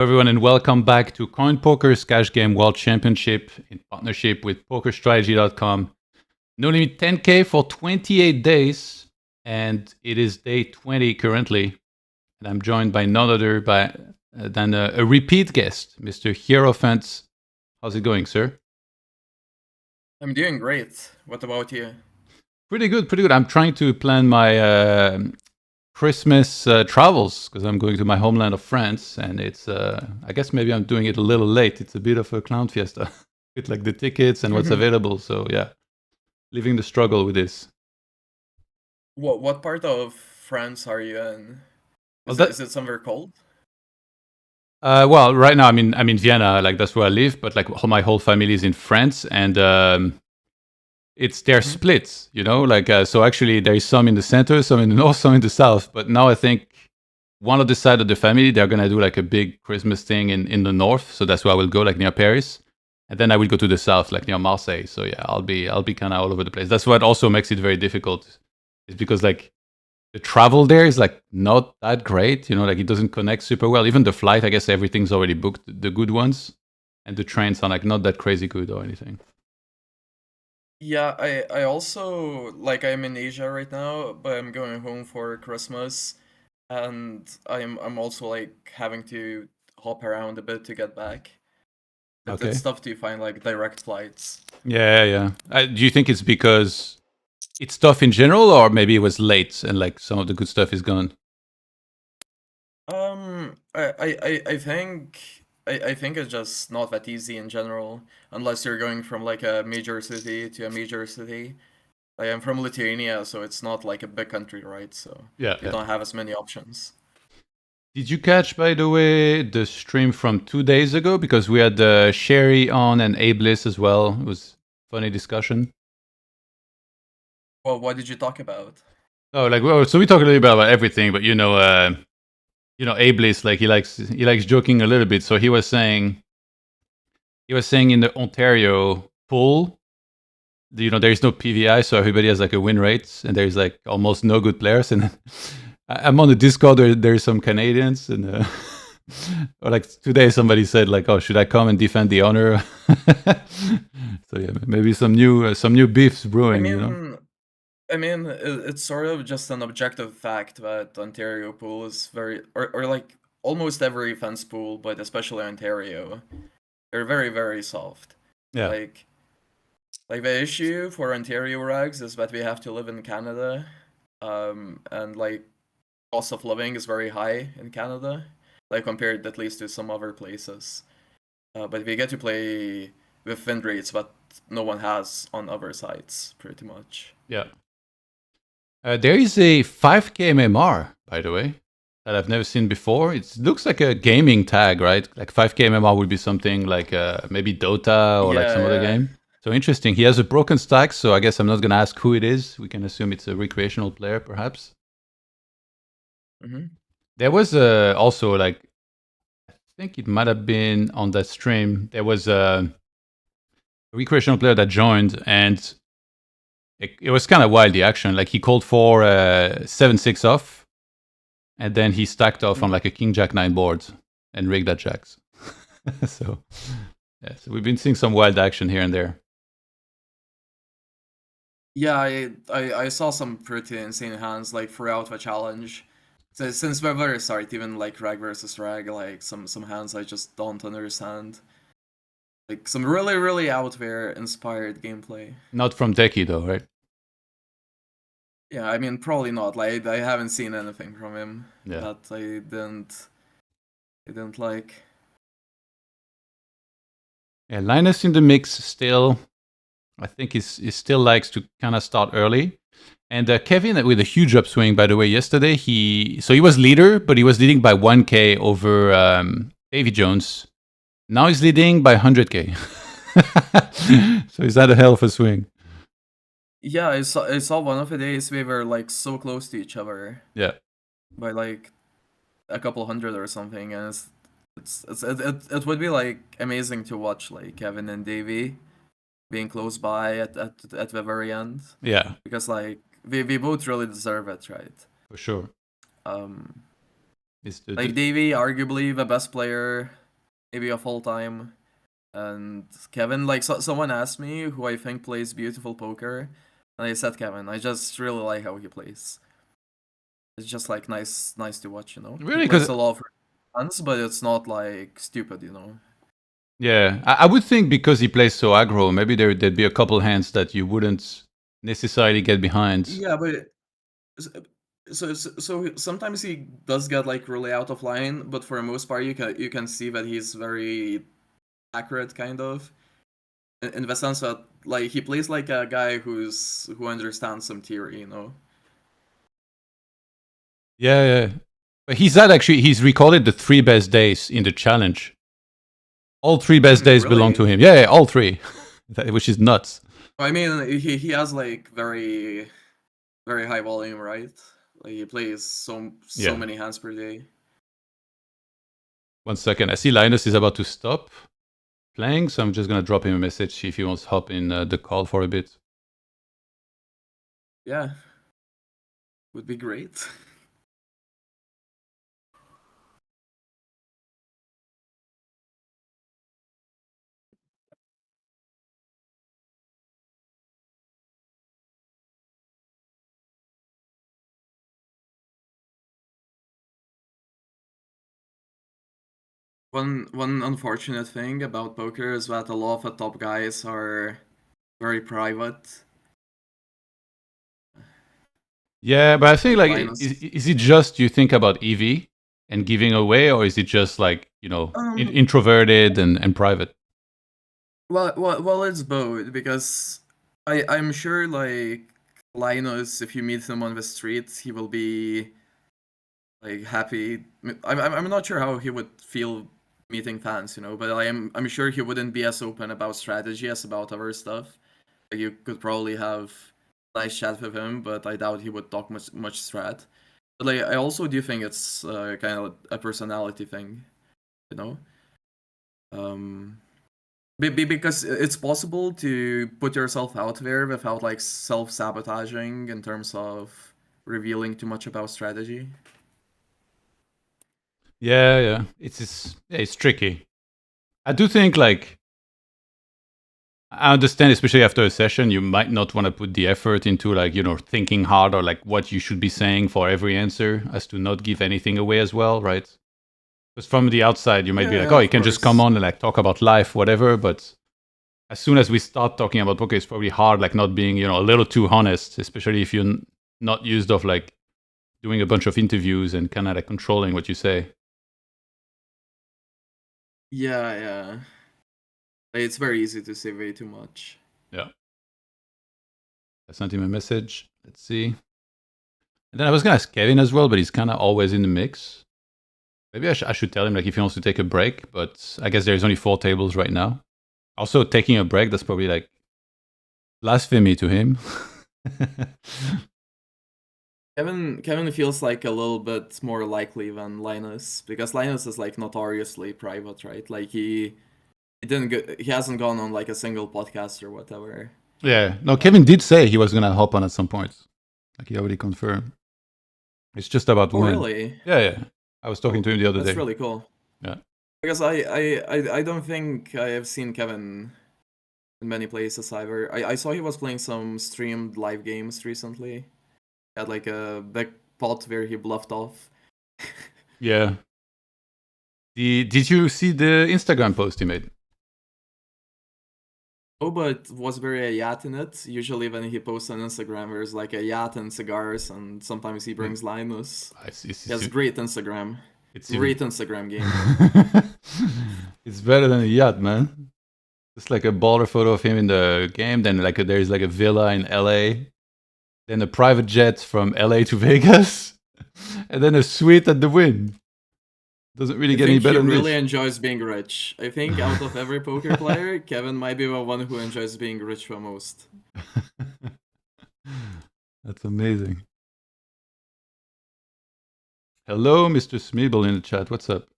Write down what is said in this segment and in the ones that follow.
Everyone, and welcome back to Coin Poker's Cash Game World Championship in partnership with PokerStrategy.com. No limit 10K for 28 days, and it is day 20 currently. And I'm joined by none other than a repeat guest, Mr. Hierophant. How's it going, sir? I'm doing great. What about you? Pretty good, pretty good. I'm trying to plan my Christmas travels because I'm going to my homeland of France, and it's I guess maybe I'm doing it a little late. It's a bit of a clown fiesta with like the tickets and what's available. So yeah, living the struggle with this. What part of France are you in? Well, Is it somewhere cold? well, right now I'm in Vienna, like that's where I live, but like my whole family is in France, and it's they're split, you know, like so actually there is some in the center, some in the north, some in the south, but now I think one of the side of the family they're gonna do like a big Christmas thing in the north, so that's where I will go, like near Paris, and then I will go to the south, like near Marseille. So yeah, I'll be kind of all over the place. That's what also makes it very difficult, is because like the travel there is like not that great, you know, like it doesn't connect super well. Even the flight, I guess everything's already booked, the good ones, and the trains are like not that crazy good or anything. Yeah, I also like I'm in Asia right now, but I'm going home for Christmas, and I'm also like having to hop around a bit to get back. Okay. It's tough to find like direct flights. Yeah, yeah. Do you think it's because it's tough in general, or maybe it was late and like some of the good stuff is gone? I think it's just not that easy in general, unless you're going from like a major city to a major city. Like I'm from Lithuania, so it's not like a big country, right? So Yeah, you yeah. don't have as many options. Did you catch, by the way, the stream from 2 days ago? Because we had Sherry on and Ablis as well. It was funny discussion. Well, what did you talk about? Oh, like well, so we talk a little bit about everything, but Ablis, like he likes joking a little bit. So he was saying in the Ontario pool, there is no PVI, so everybody has like a win rate, and there's like almost no good players. And I'm on the Discord. There's some Canadians, and or like today somebody said like, "Oh, should I come and defend the honor?" So yeah, maybe some new beefs I brewing. mean, it's sort of just an objective fact that Ontario pool is or like almost every fence pool, but especially Ontario, they're very, very soft. Yeah, Like, like the issue for Ontario rags is that we have to live in Canada, and like cost of living is very high in Canada, like compared at least to some other places. But we get to play with win rates that no one has on other sites, pretty much. yeah. There is a 5K MMR, by the way, that I've never seen before. It looks like a gaming tag, right? Like 5K MMR would be something like maybe Dota or like Yeah, some other yeah. game. So interesting. He has a broken stack, so I guess I'm not going to ask who it is. We can assume it's a recreational player, perhaps. Hmm. There was also like, I think it might have been on that stream. There was a recreational player that joined, and it was kind of wild, the action. Like he called for 7-6 off, and then he stacked off on like a King Jack 9 board and rigged at jacks. So, yeah, so we've been seeing some wild action here and there. Yeah, I saw some pretty insane hands like throughout the challenge. So since the very start, even like rag versus rag, like some hands I just don't understand. Like some really, really out there inspired gameplay. Not from Deki though, right? Yeah, I mean probably not. Like I haven't seen anything from him Yeah. that I didn't like. Yeah, Linus in the mix still. I think he still likes to kind of start early. And Kevin with a huge upswing, by the way, yesterday. He was leader, but he was leading by 1K over Davy Jones. Now he's leading by 100K. So he's had a hell of a swing. Yeah, I saw one of the days we were like so close to each other Yeah. by like a couple hundred or something, and it would be like amazing to watch like Kevin and Davey being close by at the very end, Yeah, because like we both really deserve it, right? for sure. Um, Like Davey, arguably the best player, maybe of all time, and Kevin. Like someone asked me who I think plays beautiful poker, and I said Kevin. I just really like how he plays. It's just like nice to watch, you know. Really? He plays 'Cause a lot for fans, but it's not like stupid, you know. yeah, I would think because he plays so aggro, maybe there'd be a couple hands that you wouldn't necessarily get behind. Yeah, but so sometimes he does get like really out of line, but for the most part, you can see that he's very accurate, kind of, in the sense that like he plays like a guy who understands some theory, you know. Yeah, yeah. But he's recorded the 3 best days in the challenge. All 3 best days belong to Really? him. Yeah, yeah, all 3, which is nuts. I mean, he has like very high volume, right? Like he plays so Yeah. many hands per day. 1 second. I see Linus is about to stop playing, so I'm just gonna drop him a message, see if he wants to hop in the call for a bit. Yeah, would be great. One unfortunate thing about poker is that a lot of the top guys are very private. Yeah, but I think Like like Linus. is it just you think about EV and giving away, or is it just like, you know, introverted and private? Well, it's both, because I'm sure like Linus, if you meet him on the street, he will be like happy. I'm not sure how he would feel meeting fans, you know, but I'm sure he wouldn't be as open about strategy as about other stuff. Like, you could probably have a nice chat with him, but I doubt he would talk much strat. But like, I also do think it's kind of a personality thing, you know. Because it's possible to put yourself out there without like self-sabotaging in terms of revealing too much about strategy. Yeah, yeah. It's tricky. I do think like I understand, especially after a session, you might not want to put the effort into like, you know, thinking hard or like what you should be saying for every answer, as to not give anything away as well, right? Because from the outside, you might be like, Yeah, oh, you of can just come course. on and like talk about life, whatever. But as soon as we start talking about poker, it's probably hard, like not being, you know, a little too honest, especially if you're not used of like doing a bunch of interviews and kind of like controlling what you say. Yeah, yeah. Like, it's very easy to say way too much. Yeah. I sent him a message. Let's see. And then I was gonna ask Kevin as well, but he's kind of always in the mix. Maybe I should tell him like if he wants to take a break, but I guess there's only 4 tables right now. Also, taking a break, that's probably like blasphemy to him. Kevin feels like a little bit more likely than Linus, because Linus is like notoriously private, right? Like he hasn't gone on like a single podcast or whatever. Yeah. No, Kevin did say he was gonna hop on at some point. Like he already confirmed. It's just about Oh, when. really? Yeah, yeah. I was talking Oh, to him the other that's day. really cool. Yeah. Because I don't think I have seen Kevin in many places either. I saw he was playing some streamed live games recently. He had like a big pot where he bluffed off. Yeah. Did you see the Instagram post he made? Oh, but was there a yacht in it? Usually when he posts on Instagram, there's like a yacht and cigars, and sometimes he brings Linus. He has great Instagram. Great Instagram game. It's better than a yacht, man. It's like a baller photo of him in the game. Then like there's like a villa in LA. Then a private jet from LA to Vegas. And then a suite at the Wynn. Doesn't really I get any think he better than really this. enjoys being rich. I think out of every poker player, Kevin might be the one who enjoys being rich the most. That's amazing. Hello, Mr. Smeeble in the chat. What's up?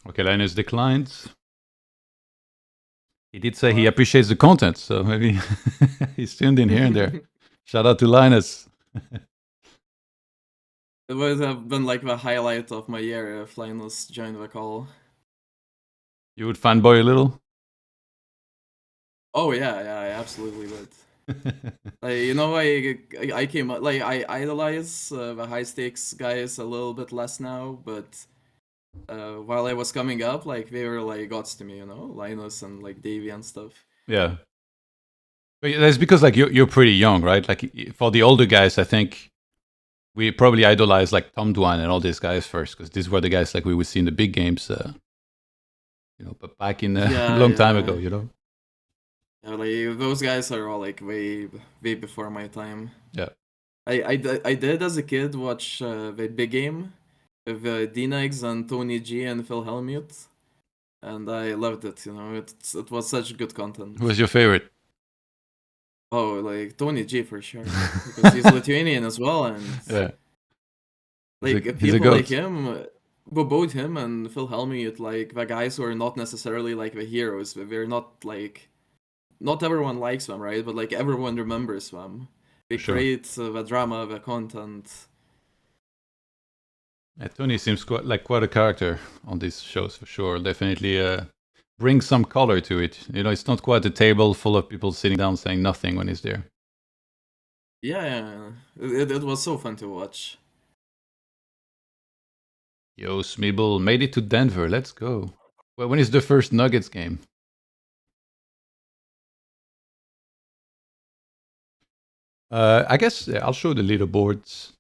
Okay, Linus declined. He did say he appreciates the content, so maybe he's tuned in here and there. Shout out to Linus. It would have been like the highlight of my year if Linus joined the call. You would fanboy a little? Oh yeah, I absolutely would. Like, you know, I came up, like, I idolize the high stakes guys a little bit less now, but while I was coming up, like, they were like gods to me, you know, Linus and like Davey and stuff. Yeah. But that's because like you're pretty young, right? Like for the older guys, I think we probably idolize like Tom Dwan and all these guys first, because these were the guys like we would see in the big games, you know, but back in a long time ago, you know. Yeah, like those guys are all like way before my time. Yeah. I did as a kid watch the big game with D-Negs and Tony G and Phil Hellmuth, and I loved it. You know, it was such good content. Who was your favorite? Oh, like Tony G for sure, because he's Lithuanian as well, and Yeah. like people like him, both him and Phil Hellmuth, like the guys who are not necessarily like the heroes. They're not like, not everyone likes them, right? But like everyone remembers them. They create the drama, the content. Yeah, Tony seems quite a character on these shows for sure. Definitely brings some color to it. You know, it's not quite a table full of people sitting down saying nothing when he's there. Yeah. It was so fun to watch. Yo, Smeeble made it to Denver. Let's go. Well, when is the first Nuggets game? I guess I'll show the leaderboards.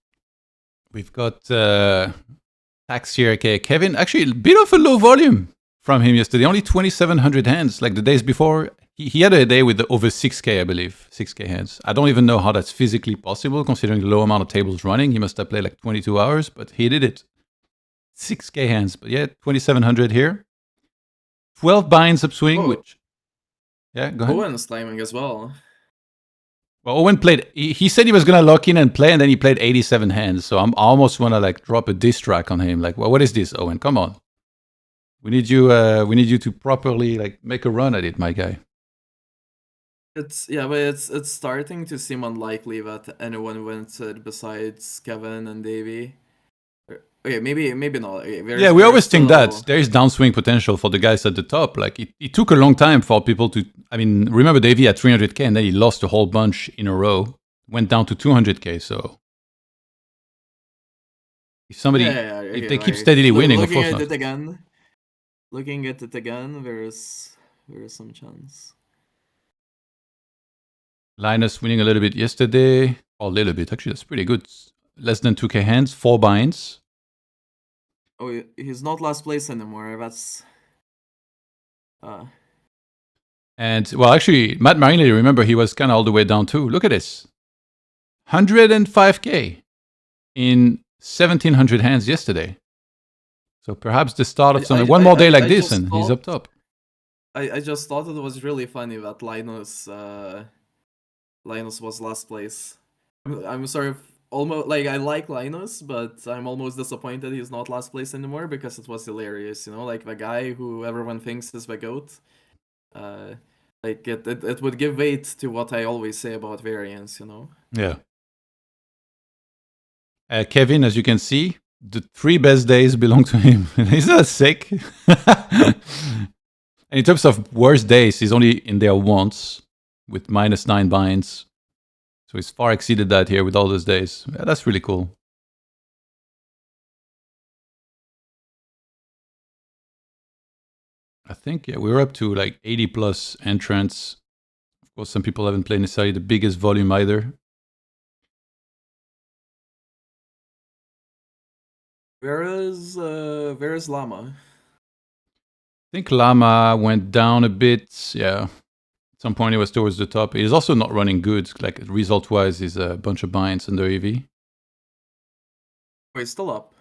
We've got TaxHere, okay. Kevin. Actually, a bit of a low volume from him yesterday. Only 2,700 hands. Like the days before, he had a day with over 6K, I believe. 6K hands. I don't even know how that's physically possible, considering the low amount of tables running. He must have played like 22 hours, but he did it. 6K hands. But yeah, 2,700 here. 12 buyins upswing, which... Yeah, go ahead. Owen's timing as well. Well, Owen played. He said he was gonna lock in and play, and then he played 87 hands. So I almost wanna like drop a diss track on him. Like, well, what is this, Owen? Come on, we need you. We need you to properly like make a run at it, my guy. But it's starting to seem unlikely that anyone wins it besides Kevin and Davey. Okay, maybe not. Okay, yeah, we always think that there is downswing potential for the guys at the top. Like it took a long time for people to. I mean, remember Davey had 300K and then he lost a whole bunch in a row. Went down to 200K. So if somebody, if they keep steadily winning, of course not. Looking at it again, there is some chance. Linus winning a little bit yesterday, or a little bit actually. That's pretty good. Less than 2K hands, 4 buyins. Oh, he's not last place anymore. That's. And, well, actually, Matt Marinelli, remember, he was kind of all the way down too. Look at this. 105K in 1,700 hands yesterday. So perhaps the start of something. One more day like this and he's up top. I just thought it was really funny that Linus was last place. I'm sort of almost like, I like Linus, but I'm almost disappointed he's not last place anymore because it was hilarious, you know, like the guy who everyone thinks is the GOAT. Like it would give weight to what I always say about variance, you know. Yeah. Kevin, as you can see, the 3 best days belong to him. He's not sick. And in terms of worst days, he's only in there once with -9 buyins. So he's far exceeded that here with all those days. Yeah, that's really cool. I think, yeah, we're up to like 80 plus entrants. Of course, some people haven't played necessarily the biggest volume either. Where is Llama? I think Llama went down a bit. Yeah. At some point, he was towards the top. He's also not running good. Like, result-wise, he's a bunch of buyins under EV. Oh, he's still up.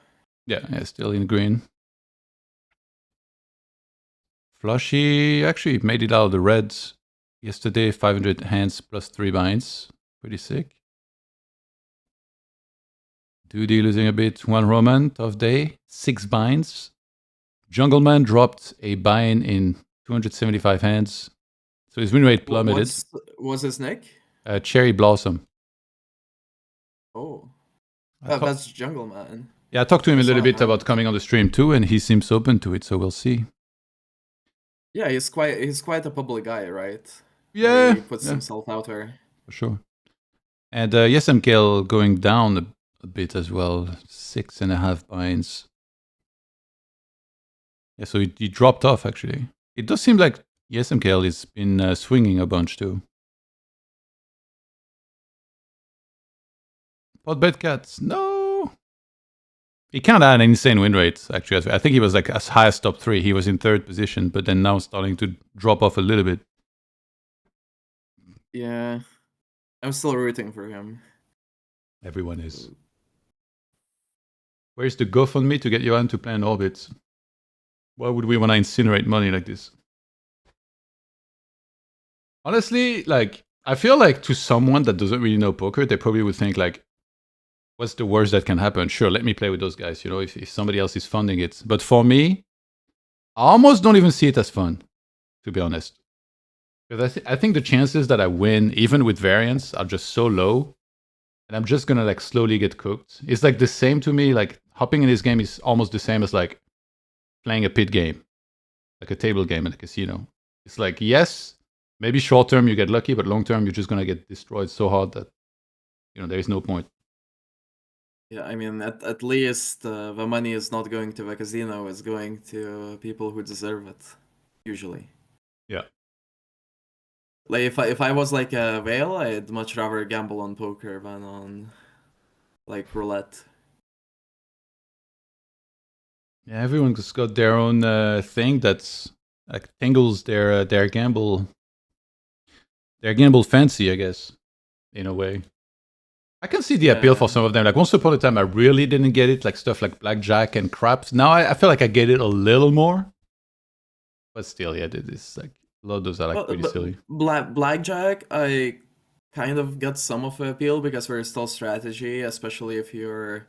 Yeah, still in green. Flushy actually made it out of the reds yesterday. 500 hands plus 3 buyins. Pretty sick. Duty losing a bit. 1 Roman, tough day. 6 buyins. Jungleman dropped a buy-in in 275 hands. So his win rate plummeted. What's his nick? Cherry Blossom. Oh. That's Jungle Man. Yeah, I talked to him a little bit about coming on the stream too, and he seems open to it, so we'll see. Yeah, he's quite a public guy, right? Yeah. He puts himself out there. For sure. And YesMKL going down a bit as well. 6.5 buy-ins. Yeah, so he dropped off actually. It does seem like YesMKL has been swinging a bunch too. Potbet Cats, no. He kind of had an insane win rate actually. I think he was like as high as top 3. He was in 3rd position, but then now starting to drop off a little bit. Yeah, I'm still rooting for him. Everyone is. Where's the GoFundMe to get Johan to play in Orbit? Why would we want to incinerate money like this? Honestly, like, I feel like to someone that doesn't really know poker, they probably would think like, what's the worst that can happen? Sure, let me play with those guys, you know, if somebody else is funding it. But for me, I almost don't even see it as fun, to be honest. Because I think the chances that I win, even with variance, are just so low. And I'm just going to like slowly get cooked. It's like the same to me, like hopping in this game is almost the same as like playing a pit game, like a table game in a casino. It's like, yes, maybe short term you get lucky, but long term you're just going to get destroyed so hard that, you know, there is no point. Yeah, I mean, at least the money is not going to the casino, it's going to people who deserve it, usually. Yeah. Like, if I was like a whale, I'd much rather gamble on poker than on, like, roulette. Yeah, everyone's got their own thing that's like tingles their gamble fancy, I guess, in a way. I can see the appeal for some of them. Like once upon a time, I really didn't get it, like stuff like blackjack and craps. Now I feel like I get it a little more, but still, yeah, it's like a lot of those are like pretty silly. Blackjack, I kind of get some of the appeal because there's still strategy, especially if you're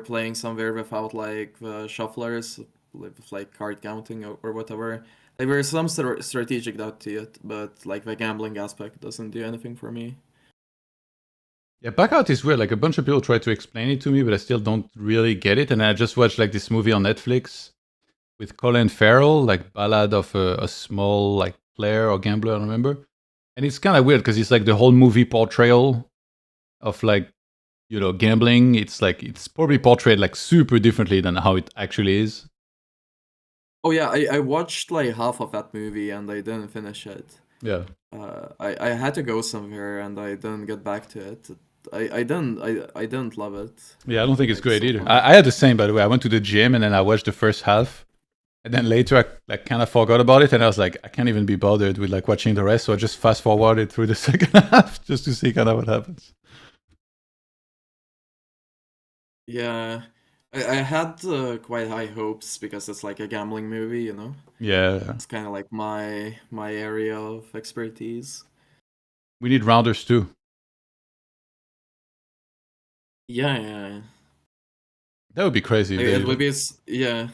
playing somewhere without like shufflers, with like card counting or whatever. Like there's some strategic doubt to it, but like the gambling aspect doesn't do anything for me. Yeah, Blackout is weird. Like a bunch of people try to explain it to me, but I still don't really get it. And I just watched like this movie on Netflix with Colin Farrell, like Ballad of a Small like player or gambler, I don't remember. And it's kind of weird because it's like the whole movie portrayal of like, you know, gambling. It's like it's probably portrayed like super differently than how it actually is. Oh yeah, I watched like half of that movie and I didn't finish it. Yeah. I had to go somewhere and I didn't get back to it. I didn't love it. Yeah, I don't think it's great either. I had the same, by the way. I went to the gym and then I watched the first half, and then later I like kind of forgot about it, and I was like, I can't even be bothered with like watching the rest, so I just fast forwarded through the second half just to see kind of what happens. Yeah, I had quite high hopes because it's like a gambling movie, you know. Yeah, it's kind of like my area of expertise. We need rounders too. Yeah. That would be crazy. Like, it would be, yeah.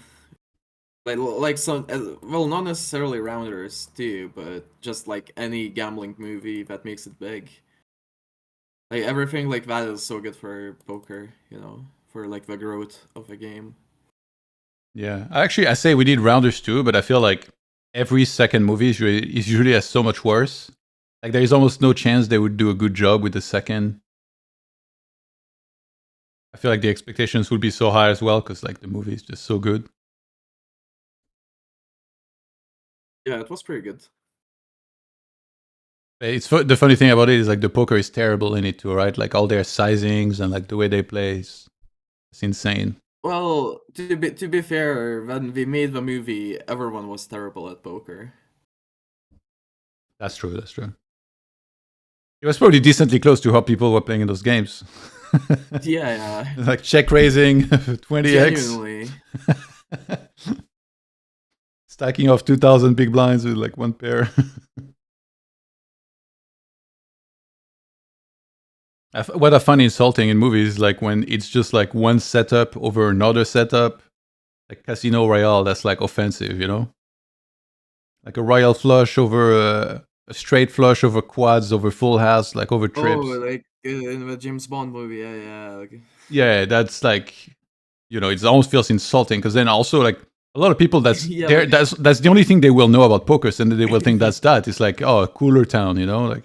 Like some, well, not necessarily rounders too, but just like any gambling movie that makes it big. Like everything like that is so good for poker, you know, for like the growth of the game. Yeah, actually, I say we need rounders too, but I feel like every second movie is usually so much worse. Like there is almost no chance they would do a good job with the second. I feel like the expectations would be so high as well because like the movie is just so good. Yeah, it was pretty good. It's the funny thing about it is like the poker is terrible in it too, right? Like all their sizings and like the way they play is insane. Well, to be fair, when we made the movie, everyone was terrible at poker. That's true. That's true. It was probably decently close to how people were playing in those games. Yeah. Like check raising 20x. Genuinely. Stacking off 2,000 big blinds with like one pair. What I find insulting in movies, like when it's just like one setup over another setup, like Casino Royale. That's like offensive, you know, like a royal flush over a straight flush over quads, over full house, like over Oh, trips. like in the James Bond movie, yeah. Okay. Yeah, that's like, you know, it almost feels insulting because then also like a lot of people Yeah, but that's the only thing they will know about poker, and they will think that's that. It's like, oh, a cooler town, you know, like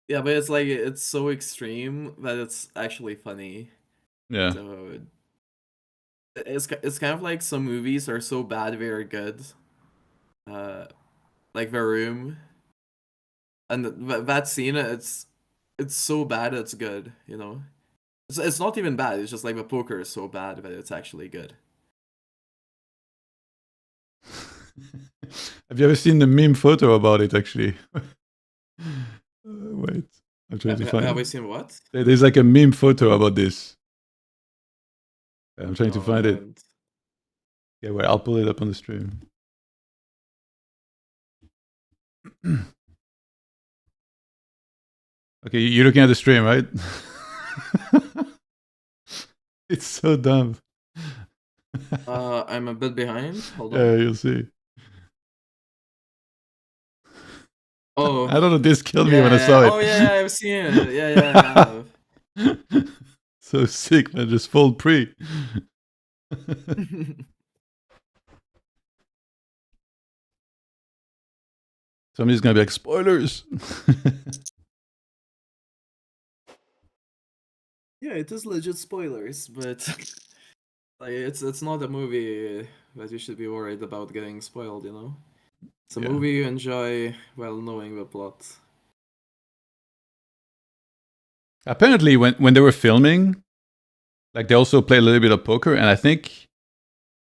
yeah, but it's like it's so extreme that it's actually funny. yeah. So it's kind of like some movies are so bad they're good. Like The Room, and that scene, it's so bad it's good, you know. It's not even bad. It's just like the poker is so bad that it's actually good. Have you ever seen the meme photo about it? Actually, wait, I'm trying to find Have it. we seen what? There's like a meme photo about this. I'm trying to No, I find it. haven't. Yeah, well, I'll pull it up on the stream. Okay, you're looking at the stream, right? It's so dumb. I'm a bit behind. Hold Yeah, on. you'll see. Oh, I don't know. This killed me yeah. when I saw it. Oh, yeah, I've seen it. Yeah. So sick, man. Just fold pre. Somebody's gonna be like, spoilers. Yeah, it is legit spoilers, but like it's not a movie that you should be worried about getting spoiled, you know? It's a Yeah. movie you enjoy while knowing the plot. Apparently, when they were filming, like they also played a little bit of poker, and I think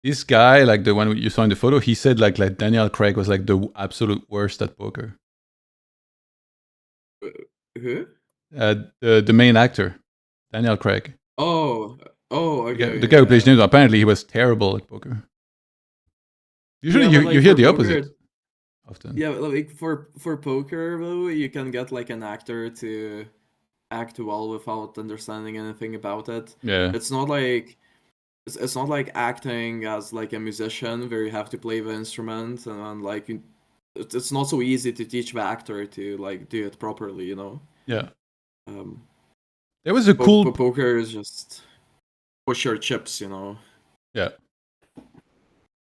this guy, like the one you saw in the photo, he said like Daniel Craig was like the absolute worst at poker. Who? The main actor, Daniel Craig, Oh, okay, the guy who plays yeah. James. Apparently, he was terrible at poker. Usually, Yeah, but you like hear for the poker, opposite often. yeah, but, like for poker though, you can get like an actor to act well without understanding anything about it. Yeah, It's not like it's not like acting as like a musician where you have to play the instrument and like it's not so easy to teach the actor to like do it properly, you know. yeah. Um, There was a cool. Poker is just push your chips, you know. Yeah.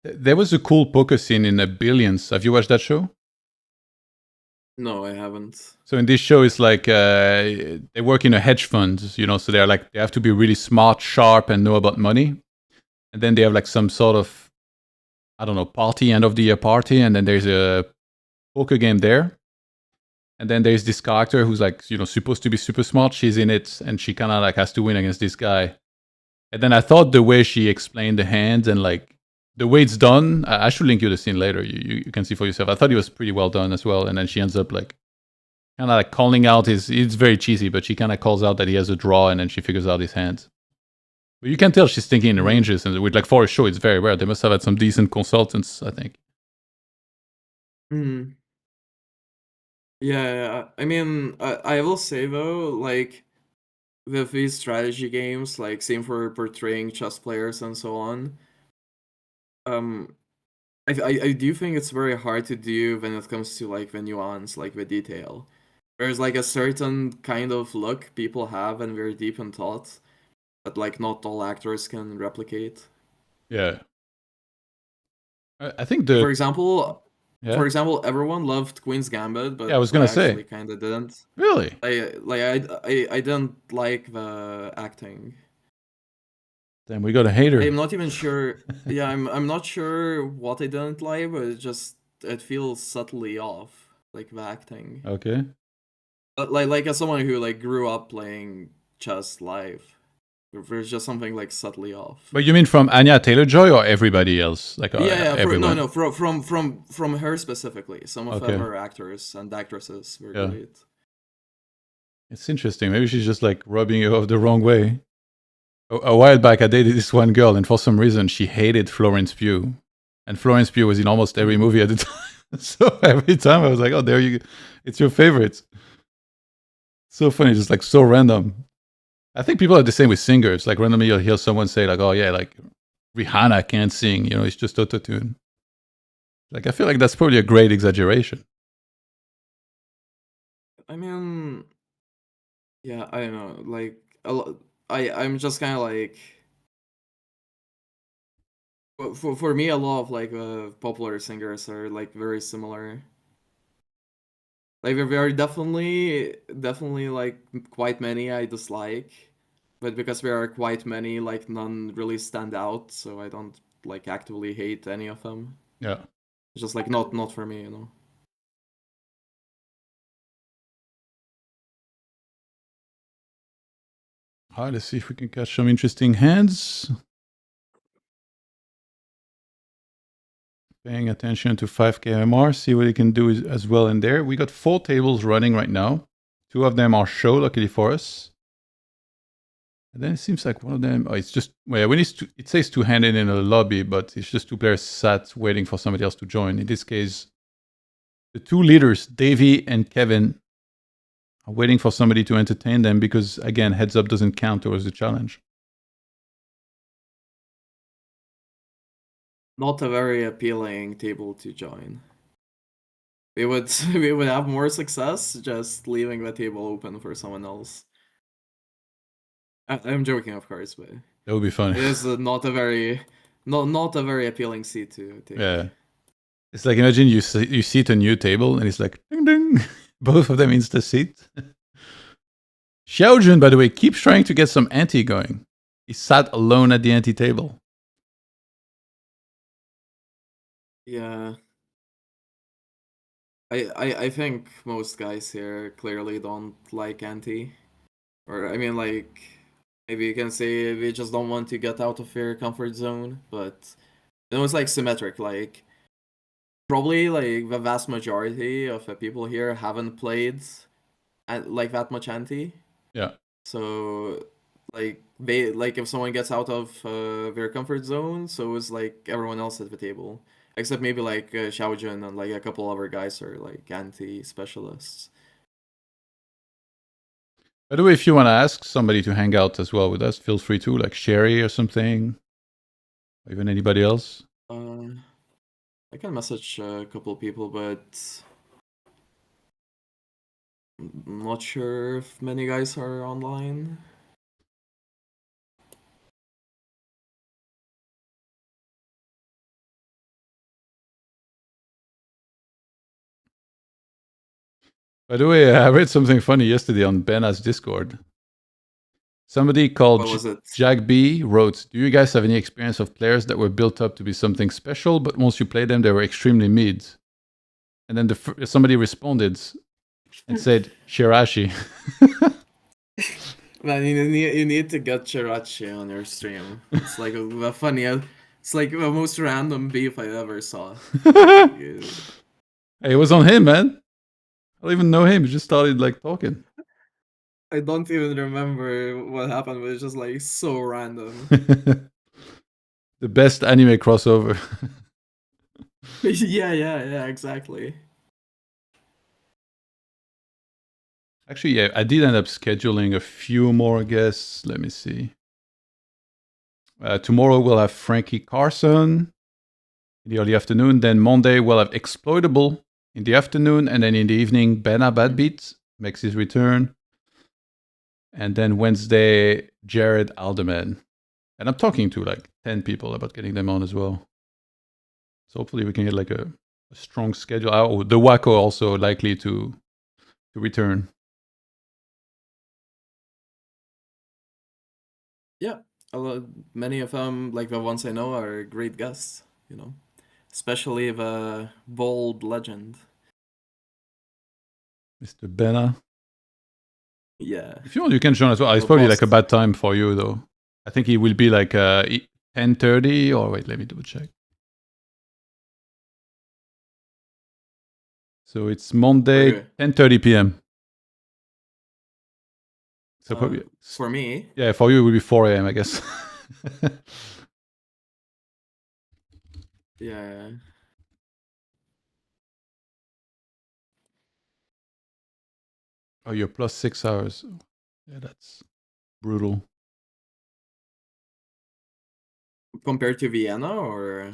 There was a cool poker scene in Billions. Have you watched that show? No, I haven't. So in this show, it's like they work in a hedge fund, you know. So they're like they have to be really smart, sharp, and know about money. And then they have like some sort of, I don't know, party, end of the year party, and then there's a poker game there. And then there's this character who's like, you know, supposed to be super smart. She's in it, and she kind of like has to win against this guy. And then I thought the way she explained the hands and like the way it's done, I should link you the scene later. You can see for yourself. I thought it was pretty well done as well. And then she ends up like kind of like calling out his. It's very cheesy, but she kind of calls out that he has a draw, and then she figures out his hands. But you can tell she's thinking in ranges, and with like for a show, it's very rare. They must have had some decent consultants, I think. Hmm. Yeah. I mean, I will say though, like with these strategy games, like same for portraying chess players and so on. Um, I do think it's very hard to do when it comes to like the nuance, like the detail. There's like a certain kind of look people have and very deep in thought that like not all actors can replicate. Yeah. I think For example, yeah. everyone loved Queen's Gambit, but Yeah, I was gonna say. actually kind of didn't. Really? I didn't like the acting. Then we got a hater. I'm not even sure. Yeah, I'm not sure what I didn't like, but it feels subtly off, like the acting. Okay. But like as someone who like grew up playing chess live, there's just something like subtly off. But you mean from Anya Taylor-Joy or everybody else? Like everyone? No, from her specifically. Some of her actors and actresses were great. It's interesting. Maybe she's just like rubbing you off the wrong way. A while back, I dated this one girl, and for some reason, she hated Florence Pugh. And Florence Pugh was in almost every movie at the time. So every time I was like, oh, there you go. It's your favorite. So funny, just like so random. I think people are the same with singers. Like randomly you'll hear someone say like, oh yeah, like Rihanna can't sing, you know, it's just auto-tune. Like, I feel like that's probably a great exaggeration. I mean, yeah, I don't know. Like, I'm just kind of like, for me, a lot of like popular singers are like very similar. Like there are definitely like quite many I dislike, but because there are quite many, like none really stand out, so I don't like actively hate any of them. Yeah. It's just like not for me, you know. All right, let's see if we can catch some interesting hands. Paying attention to 5K MR, see what he can do as well in there. We got 4 tables running right now. 2 of them are show, luckily for us. And then it seems like one of them, oh, it's just, well, when it says two-handed in a lobby, but it's just 2 players sat waiting for somebody else to join. In this case, the 2 leaders, Davey and Kevin, are waiting for somebody to entertain them because, again, heads up doesn't count towards the challenge. Not a very appealing table to join. We would we would have more success just leaving the table open for someone else. I'm joking, of course, but That would be funny. it is not a very not a very appealing seat to take. Yeah. It's like, imagine you seat a new table and it's like, ding, ding. Both of them insta seat. Xiaojun, by the way, keeps trying to get some ante going. He sat alone at the ante table. Yeah. I think most guys here clearly don't like ante. Or I mean like maybe you can say they just don't want to get out of their comfort zone, but it was like symmetric, like probably like the vast majority of the people here haven't played like that much ante. Yeah. So like they like if someone gets out of their comfort zone, so is like everyone else at the table. Except maybe like Xiaojun and like a couple other guys are like anti specialists. By the way, if you want to ask somebody to hang out as well with us, feel free to, like Sherry or something, or even anybody else. I can message a couple of people, but I'm not sure if many guys are online. By the way, I read something funny yesterday on Bena's Discord. Somebody called What was it? Jack B wrote, "Do you guys have any experience of players that were built up to be something special, but once you play them, they were extremely mid?" And then somebody responded and said, "Shirashi." Man, you need to get Chirachi on your stream. It's like the funniest. It's like the most random beef I ever saw. Hey, it was on him, man. I don't even know him. He just started like talking. I don't even remember what happened, but it's just like so random. The best anime crossover. Yeah, exactly. Actually, yeah, I did end up scheduling a few more guests. Let me see. Tomorrow we'll have Frankie Carson in the early afternoon. Then Monday we'll have Exploitable in the afternoon. And then in the evening, Bena Badbeat makes his return. And then Wednesday, Jared Alderman. And I'm talking to like 10 people about getting them on as well. So hopefully we can get like a strong schedule. Oh, the Waco also likely to return. Yeah, many of them, like the ones I know, are great guests. You know, especially the bold legend. Mr. Bena. Yeah. If you want, you can join as well. It's The probably boss. like a bad time for you, though. I think he will be like 10:30, or wait, let me double check. So it's Monday, 10:30 p.m. So probably for me. Yeah, for you it will be 4 a.m. I guess. Yeah. Oh, you're plus 6 hours. Yeah, that's brutal. Compared to Vienna, or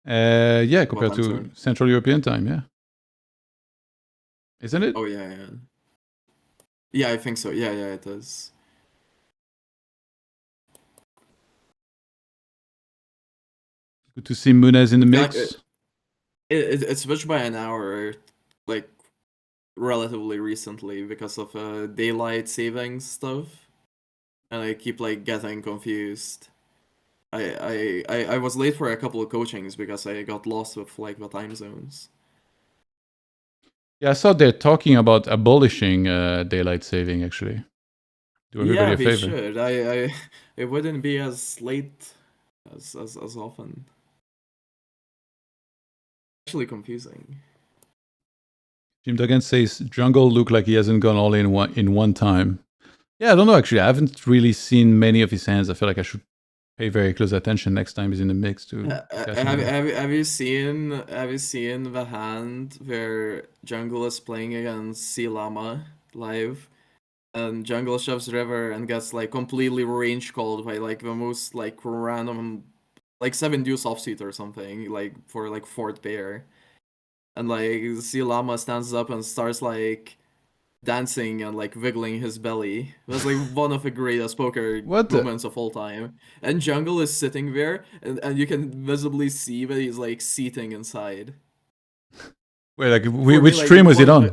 Yeah, what compared time to zone? Central European time, yeah. Isn't it? Oh yeah. Yeah, I think so. Yeah, it is. Good to see Munez in the I feel like mix. it switched by an hour, like relatively recently because of daylight savings stuff, and I keep like getting confused. I was late for a couple of coachings because I got lost with like the time zones. Yeah, I saw they're talking about abolishing daylight saving, actually. Do everybody Yeah, a they favor. should. It wouldn't be as late as often. Actually confusing. Jim Duggan says Jungle look like he hasn't gone all in one time. Yeah, I don't know actually. I haven't really seen many of his hands. I feel like I should pay very close attention next time he's in the mix to catch maybe. Have you seen the hand where Jungle is playing against Sea Llama live? And Jungle shoves river and gets like completely range called by like the most like random like 7 deuce offsuit or something, like for like fourth pair. And like Sea Llama stands up and starts like dancing and like wiggling his belly. It was like one of the greatest poker What the? moments of all time. And Jungle is sitting there and you can visibly see that he's like seating inside. Wait, like For me, which like stream was one it of on?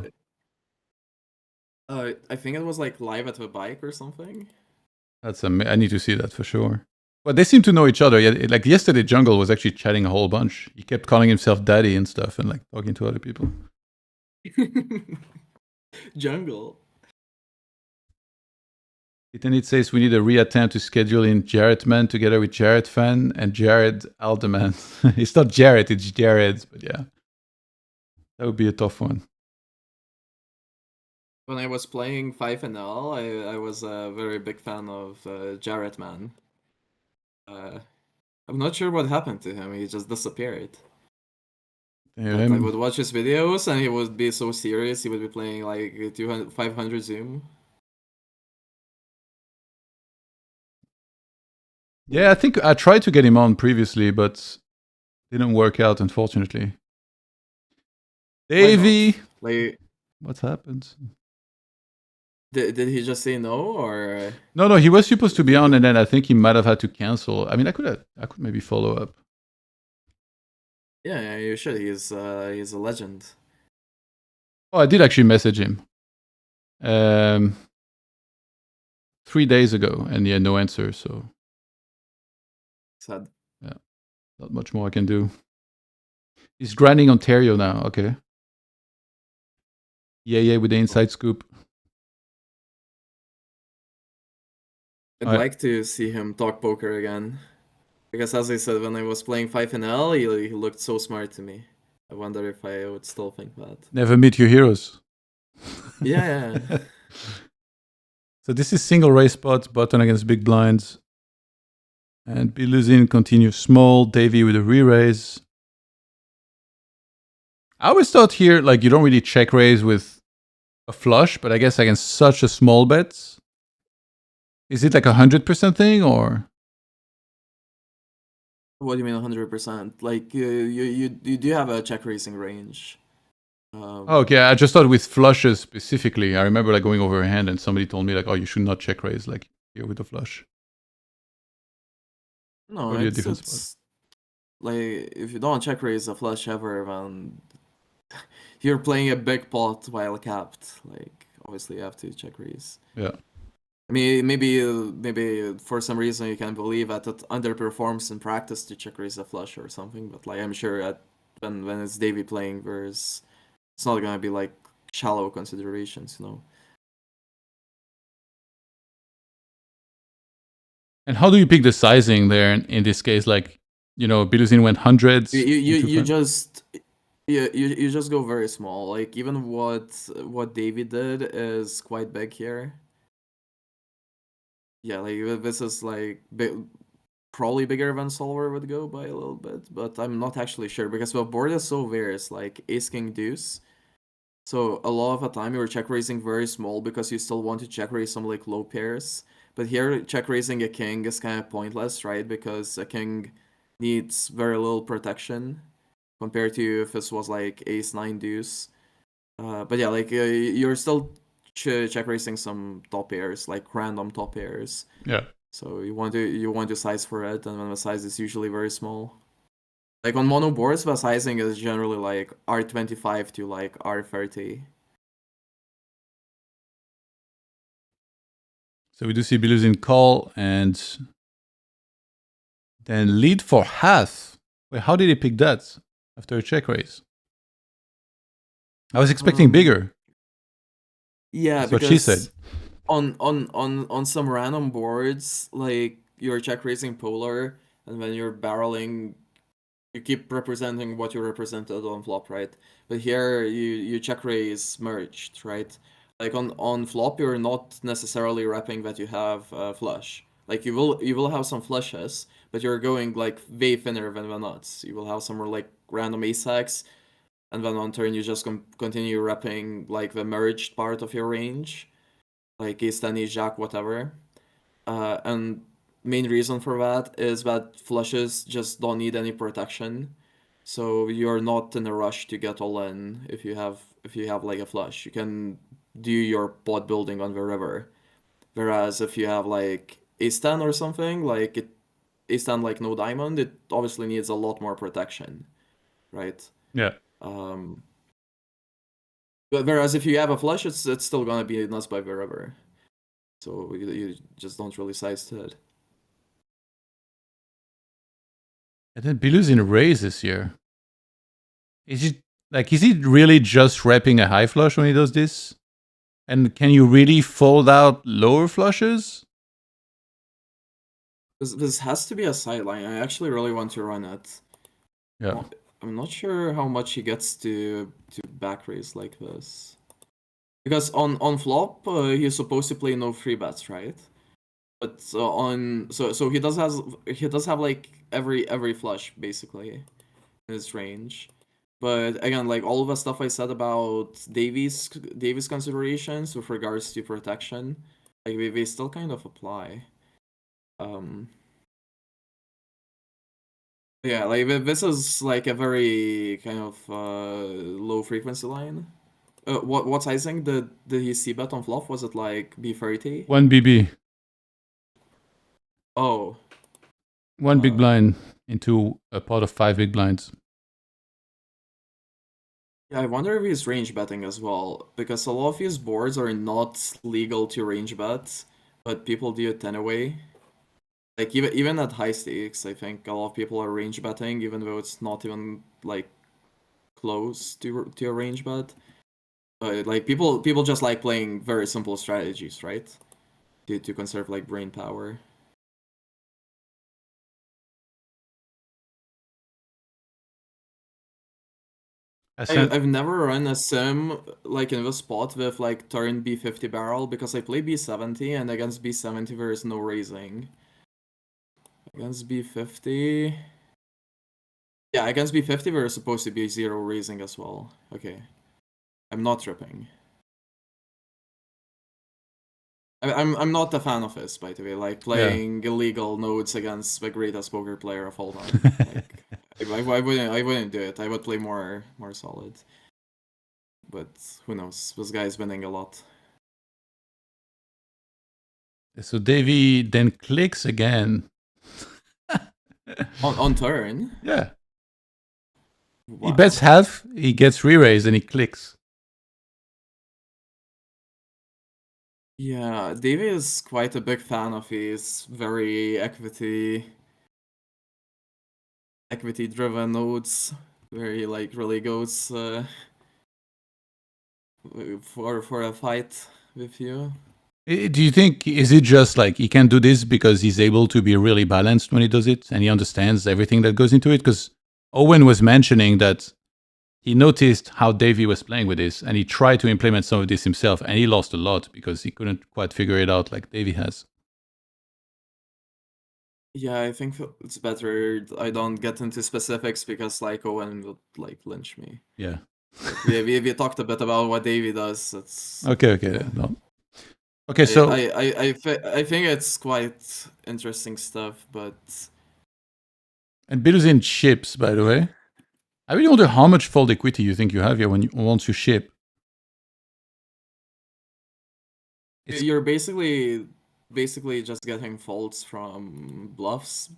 the I think it was like live at the bike or something. That's I need to see that for sure. But they seem to know each other. Yeah, like yesterday, Jungle was actually chatting a whole bunch. He kept calling himself daddy and stuff, and like talking to other people. Jungle. Then it says we need a reattempt to schedule in Jarrett Man together with Jarrett Fan and Jared Alderman. It's not Jarrett, it's Jared. But yeah, that would be a tough one. When I was playing 5NL, I was a very big fan of Jarrett Man. I'm not sure what happened to him. He just disappeared. But I would watch his videos and he would be so serious. He would be playing like 200, 500 zoom. Yeah, I think I tried to get him on previously, but didn't work out, unfortunately. Davey, like, what's happened? Did he just say no, or? No, he was supposed to be on, and then I think he might have had to cancel. I mean, I could maybe follow up. Yeah, you should. He's a legend. Oh, I did actually message him 3 days ago, and he had no answer. So Sad. Yeah, not much more I can do. He's grinding Ontario now. Okay. Yeah, with the inside scoop. I'd like to see him talk poker again. Because as I said, when I was playing 5NL, he looked so smart to me. I wonder if I would still think that. Never meet your heroes. Yeah. So this is single raise spots, button against big blinds. And Biluzin continues small. Davey with a re-raise. I always thought here, like, you don't really check raise with a flush, but I guess against such a small bet. Is it like 100% thing, or? What do you mean 100%? Like, you do have a check raising range. Okay, I just thought with flushes specifically. I remember like going over a hand and somebody told me like, oh, you should not check raise like here with the flush. No, it's like if you don't check raise a flush ever, then you're playing a big pot while capped. Like, obviously you have to check raise. Yeah. I mean, maybe for some reason you can believe that it underperforms in practice to check raise a flush or something, but like I'm sure when it's Davey playing, it's not gonna be like shallow considerations, you know. And how do you pick the sizing there in this case? Like, you know, Biluzin went hundreds. You just go very small. Like even what Davey did is quite big here. Yeah, like this is like probably bigger than Solver would go by a little bit, but I'm not actually sure because the board is so various, like Ace King Deuce. So a lot of the time you're check raising very small because you still want to check raise some like low pairs. But here, check raising a king is kind of pointless, right? Because a king needs very little protection compared to if this was like ace nine deuce. But yeah, like you're still check raising some top pairs, like random top pairs. Yeah. So you want to size for it, and then the size is usually very small. Like on mono boards, the sizing is generally like R25 to like R30. So we do see Belu's in call and then lead for half. Wait, how did he pick that after a check raise? I was expecting bigger. Yeah, That's what she said. On some random boards, like you're check raising polar, and when you're barreling, you keep representing what you represented on flop, right? But here you check raise merged, right? Like on flop, you're not necessarily repping that you have flush. Like you will have some flushes, but you're going like way thinner than the nuts. You will have some like random ace hacks, and then on turn you just continue repping like the merged part of your range, like ace 10, ace jack, whatever. And main reason for that is that flushes just don't need any protection, so you're not in a rush to get all in if you have like a flush. You can do your pot building on the river. Whereas if you have like ace 10 or something, like ace 10 like no diamond, it obviously needs a lot more protection, right? Yeah. But whereas if you have a flush, it's still gonna be nuts by the river. So you just don't really size to it. And then Belu's in raise this year. Is he really just repping a high flush when he does this? And can you really fold out lower flushes? This has to be a sideline. I actually really want to run it. Yeah. I'm not sure how much he gets to back raise like this. Because on flop, he's supposed to play no free bets, right? But so he does have like every flush basically in his range. But again, like all of the stuff I said about Davies considerations with regards to protection, like they still kind of apply. Yeah, like this is like a very kind of low frequency line. What sizing did he see bet on flop? Was it like B30? 1 BB. Oh. 1 big blind into a pot of 5 big blinds. Yeah, I wonder if he's range betting as well, because a lot of his boards are not legal to range bet, but people do it anyway. Like even at high stakes, I think a lot of people are range betting, even though it's not even like close to a range bet. But like people just like playing very simple strategies, right? To conserve like brain power. I've never run a sim like in the spot with like turn B50 barrel because I play B70 and against B70 there is no raising. Against B50... Yeah, against B50 there is supposed to be 0 raising as well. Okay. I'm not tripping. I'm not a fan of this, by the way, like playing illegal nodes against the greatest poker player of all time. Like, I wouldn't do it. I would play more solid. But who knows? This guy's winning a lot. So Davey then clicks again. on turn? Yeah. Wow. He bets half, he gets re-raised, and he clicks. Yeah, Davey is quite a big fan of his very equity-driven nodes, where he like really goes for a fight with you. Do you think, is it just like he can do this because he's able to be really balanced when he does it and he understands everything that goes into it? Because Owen was mentioning that he noticed how Davey was playing with this and he tried to implement some of this himself and he lost a lot because he couldn't quite figure it out like Davey has. Yeah, I think it's better I don't get into specifics because like Owen would like lynch me. Yeah. we talked a bit about what Davey does. It's okay. No. Okay, so I think it's quite interesting stuff, but and Belusin ships, by the way. I really wonder how much fold equity you think you have here once you ship. you're basically just getting folds from bluffs,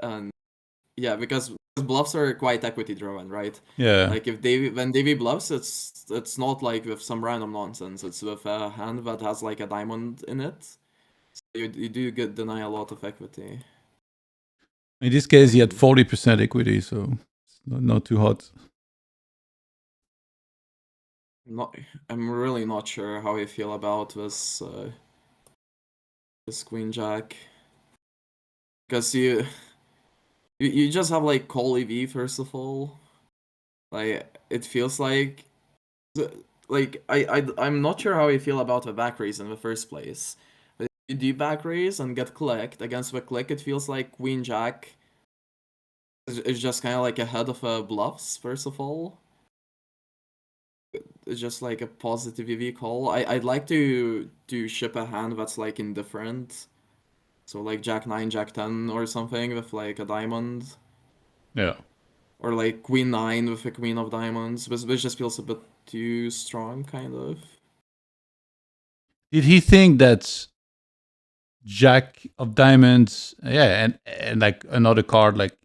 and yeah, because bluffs are quite equity driven, right? Yeah. Like when Davey bluffs, it's not like with some random nonsense. It's with a hand that has like a diamond in it. So you do deny a lot of equity. In this case, he had 40% equity, so it's not too hot. I'm really not sure how I feel about this queen jack, because you just have like call EV first of all. Like it feels like I'm not sure how I feel about the back raise in the first place. But if you do back raise and get clicked against the click, it feels like queen jack is just kind of like ahead of bluffs first of all. It's just like a positive EV call. I'd like to ship a hand that's like indifferent. So like Jack 9, Jack 10 or something with like a diamond. Yeah. Or like Queen 9 with a Queen of Diamonds, which just feels a bit too strong, kind of. Did he think that Jack of Diamonds, yeah, and like another card, like,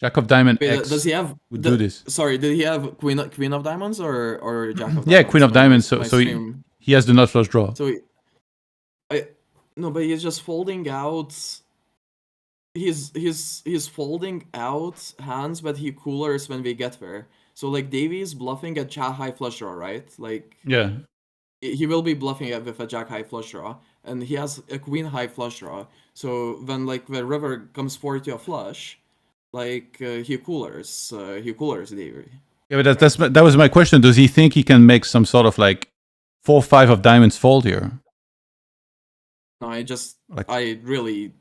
Jack of Diamond Wait, X does he have would do this? Sorry, did he have Queen of Diamonds or Jack of Diamonds? Yeah, Queen of Diamonds. So he has the nut flush draw. So no, but he's just folding out. He's folding out hands, but he coolers when we get there. So like Davy's bluffing a Jack high flush draw, right? Like Yeah. he will be bluffing it with a Jack high flush draw, and he has a Queen high flush draw. So when like the river comes forward to a flush, like he coolers Davy. Yeah, but that was my question. Does he think he can make some sort of like 4-5 of diamonds fold here? No, I really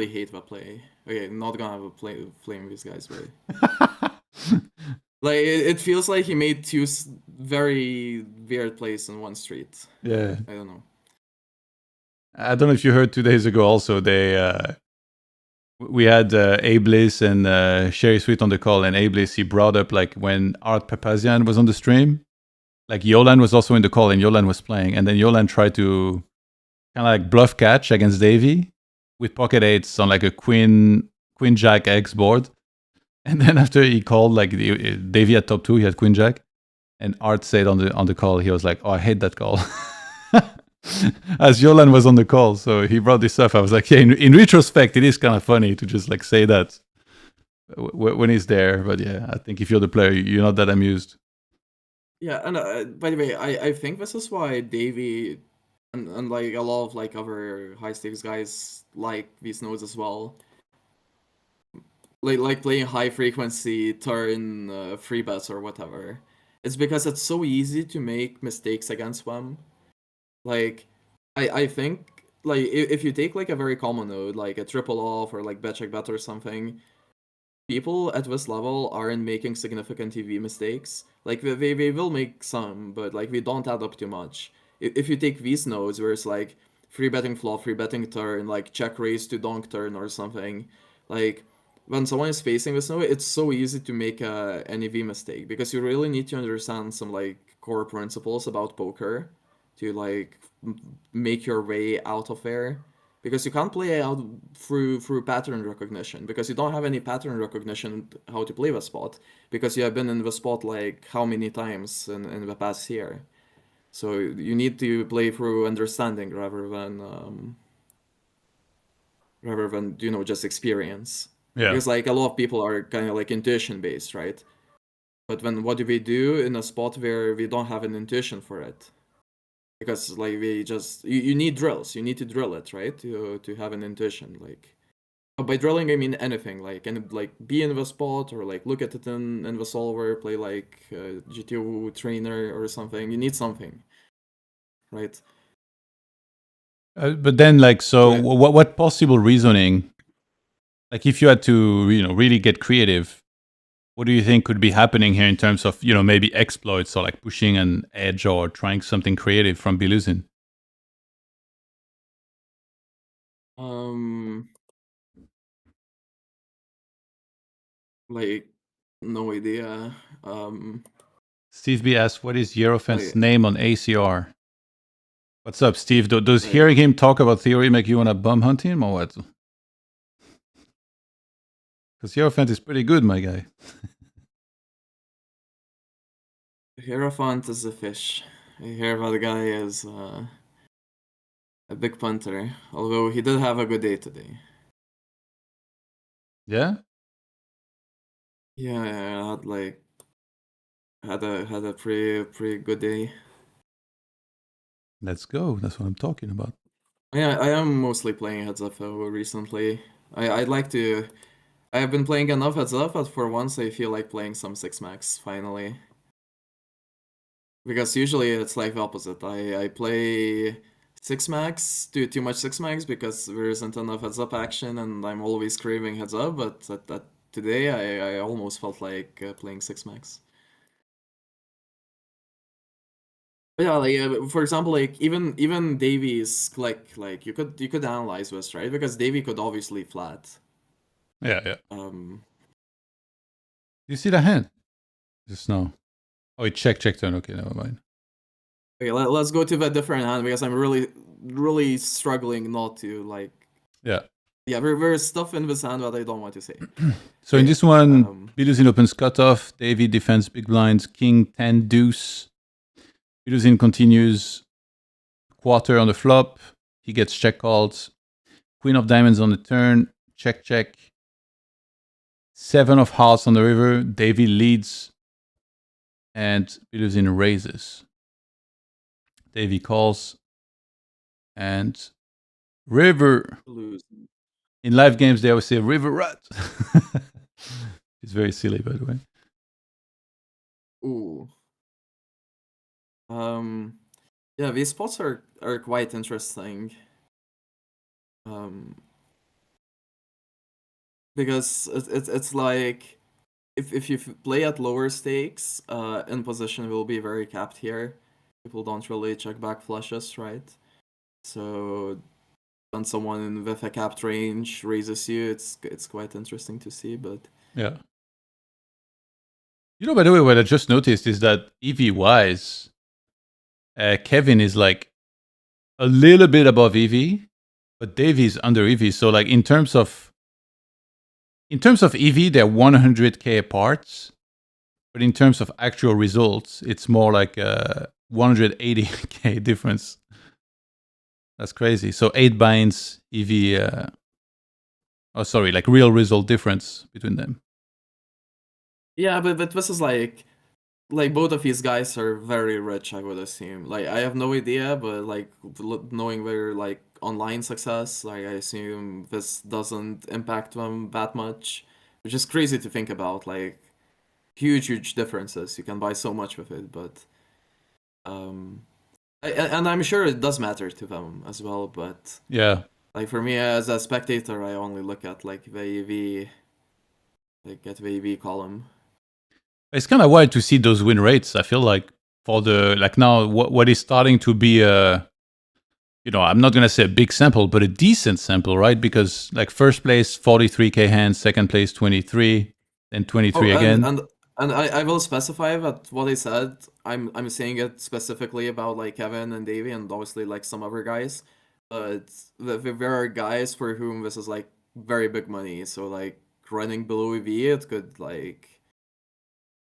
hate that play. Okay, not gonna have a flame with these guys, but like it feels like he made two very weird plays in one street. Yeah. I don't know. I don't know if you heard 2 days ago. Also, we had Ablis and Sherry Sweet on the call, and Ablis, he brought up like when Art Papazian was on the stream, like Yolan was also in the call and Yolan was playing, and then Yolan tried to kind of like bluff catch against Davy with pocket eights on like a queen jack X board, and then after he called like Davy at top 2, he had queen jack, and Art said on the call, he was like, "Oh, I hate that call." As Yolan was on the call, so he brought this up. I was like, yeah, in retrospect, it is kind of funny to just like say that when he's there. But yeah, I think if you're the player, you're not that amused. Yeah, and by the way, I think this is why Davy and like a lot of like other high stakes guys like these nodes as well. Like playing high frequency turn free bets or whatever. It's because it's so easy to make mistakes against them. Like, I think like if you take like a very common node, like a triple off or like bet check bet or something, people at this level aren't making significant TV mistakes. Like they will make some, but like we don't add up too much. If you take these nodes where it's like free betting flop, free betting turn, like check raise to donk turn or something, like when someone is facing this node, it's so easy to make an EV mistake because you really need to understand some like core principles about poker to like make your way out of there, because you can't play out through pattern recognition, because you don't have any pattern recognition how to play the spot, because you have been in the spot like how many times in the past year. So you need to play through understanding rather than just experience. Yeah. Because like a lot of people are kind of like intuition based, right? But then what do we do in a spot where we don't have an intuition for it? Because like you need drills, you need to drill it, right, to have an intuition. Like by drilling I mean anything, like, and like be in the spot or like look at it in the solver, play like GTO trainer or something. You need something, right? But then like, so what possible reasoning, like if you had to really get creative, what do you think could be happening here in terms of maybe exploits or like pushing an edge or trying something creative from Belusin? Like no idea. Steve B asks, what is Hierophant's Like, name on ACR? What's up, Steve? Does like, hearing him talk about theory make you want to bum hunt him or what? Because Hierophant is pretty good, my guy. Hierophant is a fish. I hear that guy is a big punter, although he did have a good day today. Yeah? Yeah, I had a pretty good day. Let's go. That's what I'm talking about. Yeah, I am mostly playing heads up recently. I'd like to. I have been playing enough heads up, but for once I feel like playing some 6-max finally. Because usually it's like the opposite. I play 6-max, too much 6-max because there isn't enough heads up action and I'm always craving heads up, but today I almost felt like playing 6-max. But yeah, like for example, like even Davy's like you could analyze this, right? Because Davy could obviously flat. Yeah. Um You see the hand? Just no. Oh, he check turn. Okay, never mind. Okay, let's go to the different hand because I'm really struggling not to like. Yeah. Yeah, there's stuff in this hand that I don't want to say. So in this one, Biduzin opens cutoff. Davy defends big blinds. King 10 deuce. Biduzin continues quarter on the flop. He gets check called. Queen of diamonds on the turn. Check. 7 of hearts on the river. Davy leads. And Biduzin raises. Davy calls. And river. Losing. In live games, they always say river rat. It's very silly, by the way. Ooh. Yeah, these spots are quite interesting. Because it's like if you play at lower stakes, in position will be very capped here. People don't really check back flushes, right? So when someone with a capped range raises you, it's quite interesting to see, but Yeah. You know, by the way, what I just noticed is that EV-wise, Kevin is like a little bit above EV, but Davy's under EV. So like in terms of EV, they're 100K apart. But in terms of actual results, it's more like a 180K difference. That's crazy. So 8 buyins, EV, like real result difference between them. yeah, but this is like both of these guys are very rich, I would assume. Like I have no idea, but like knowing their like online success, like I assume this doesn't impact them that much, which is crazy to think about. Like huge differences. You can buy so much with it, but and I'm sure it does matter to them as well. But Yeah. like for me as a spectator, I only look at like the EV, like at the EV column. It's kind of wild to see those win rates. I feel like for the like now what is starting to be a, you know, I'm not gonna say a big sample, but a decent sample, right? Because like first place 43K hands, second place 23, then 23 again. And I will specify that what I said, I'm saying it specifically about like Kevin and Davey and obviously like some other guys. But there are guys for whom this is like very big money. So like running below EV, it could like,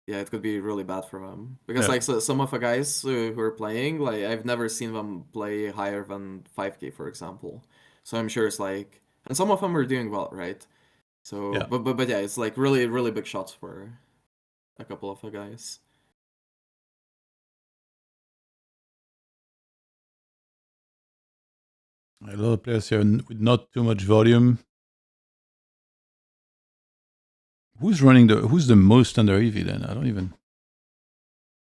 yeah, it could be really bad for them. Because Yeah. like some of the guys who are playing, like I've never seen them play higher than 5K, for example. So I'm sure it's like, and some of them are doing well, right? So, Yeah. but yeah, it's like really big shots for a couple of the guys. A lot of players here with not too much volume. Who's the most under EV then? I don't even.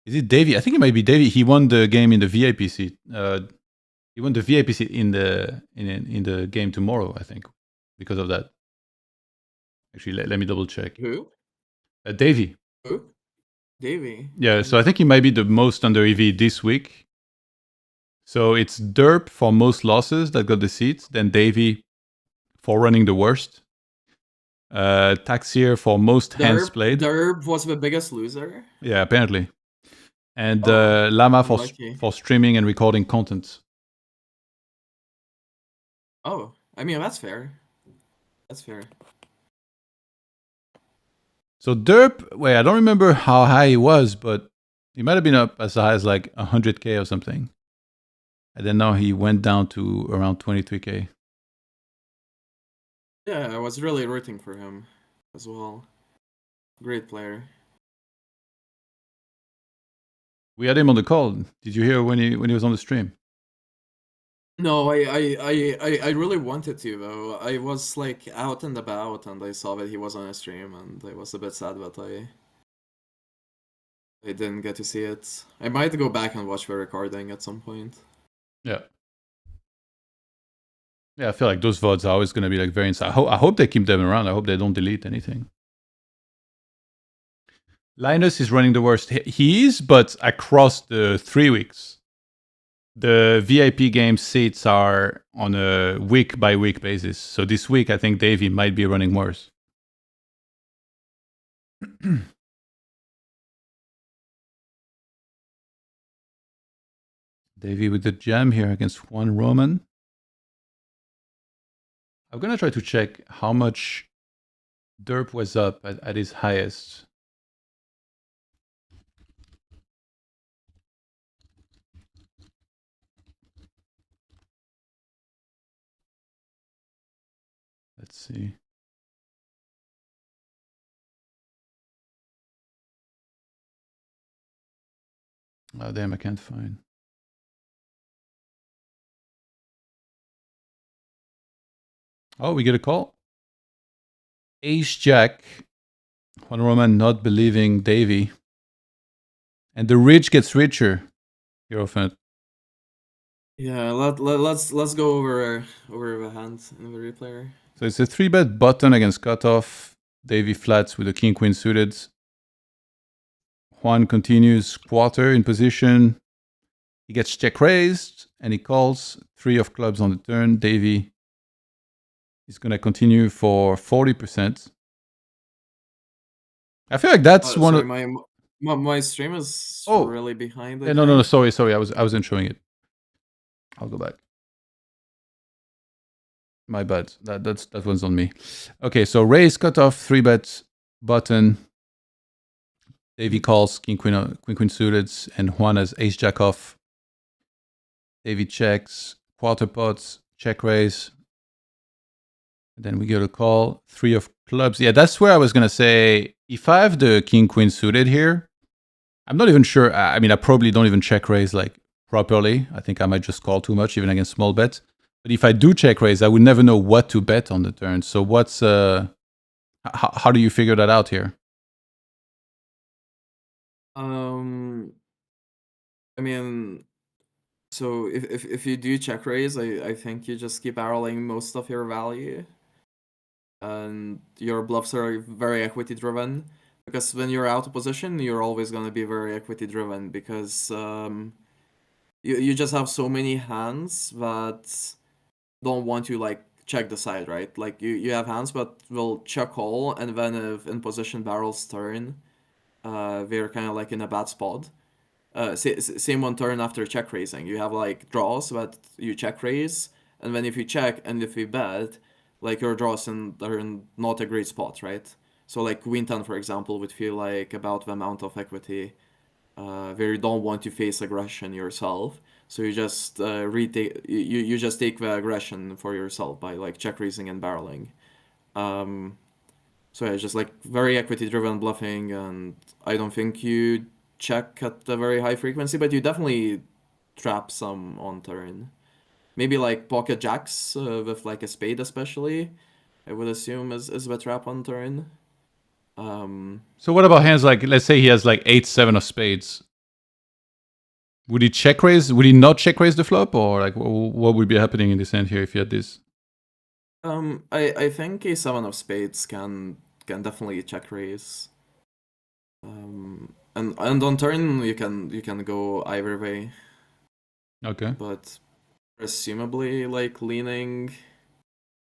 Is it Davey? I think it might be Davey. He won the game in the VIP seat. He won the VIP seat in the game tomorrow, I think, because of that. Actually, let me double check. Who? Davey. Who? Davey. Yeah, so I think he might be the most under EV this week. So it's Derp for most losses that got the seat, then Davey for running the worst. TaxHere for most hands played. Derb was the biggest loser. Yeah, apparently. And Llama for streaming and recording content. Oh, I mean, that's fair. That's fair. So Derp, wait, I don't remember how high he was, but he might have been up as high as like 100K or something. And then now he went down to around 23K. Yeah, I was really rooting for him as well. Great player. We had him on the call. Did you hear when he was on the stream? No, I really wanted to though. I was like out and about and I saw that he was on a stream and I was a bit sad that I didn't get to see it. I might go back and watch the recording at some point. Yeah. Yeah, I feel like those VODs are always going to be like very inside. I hope they keep them around. I hope they don't delete anything. Linus is running the worst. He is, but across the 3 weeks. The VIP game seats are on a week-by-week basis. So this week, I think Davey might be running worse. Davey with the jam here against Juan Roman. I'm going to try to check how much Derp was up at his highest. Let's see. Oh, damn, I can't find. Oh, we get a call. Ace Jack. Juan Roman not believing Davey. And the rich gets richer. Hierophant. Yeah, let's go over the hand in the replayer. So it's a 3-bet button against cutoff. Davey flats with a king queen suited. Juan continues quarter in position. He gets check raised and he calls 3 of clubs on the turn. Davey is going to continue for 40%. I feel like that's one sorry, of my stream is really behind. Yeah, no, sorry. I wasn't showing it. I'll go back. My bad. That one's on me. Okay, so raise cutoff 3-bet button. Davey calls king queen suited, and Juan has ace jack off. Davey checks quarter pots, check raise. And then we get a call 3 of clubs. Yeah, that's where I was gonna say if I have the king queen suited here, I'm not even sure. I mean, I probably don't even check raise like properly. I think I might just call too much even against small bets. But if I do check raise, I would never know what to bet on the turn. So what's how do you figure that out here? I mean, so if you do check raise, I think you just keep barreling most of your value. And your bluffs are very equity driven. Because when you're out of position, you're always going to be very equity driven because you just have so many hands that don't want to like check the side, right? Like you have hands but will check call, and then if in position barrels turn, they're kind of like in a bad spot. Same one turn after check raising. You have like draws that you check raise, and then if you check and if you bet, like your draws are in not a great spot, right? So like Queen 10, for example, would feel like about the amount of equity where you don't want to face aggression yourself. So you just you just take the aggression for yourself by like check raising and barreling. So yeah, just like very equity driven bluffing, and I don't think you check at a very high frequency, but you definitely trap some on turn. Maybe like pocket jacks with like a spade especially, I would assume is the trap on turn. So what about hands like, let's say he has like 8-7 of spades? Would he check raise? Would he not check raise the flop, or like what would be happening in this hand here if he had this? I think a 7 of spades can definitely check raise. And on turn you can go either way. Okay. But presumably like leaning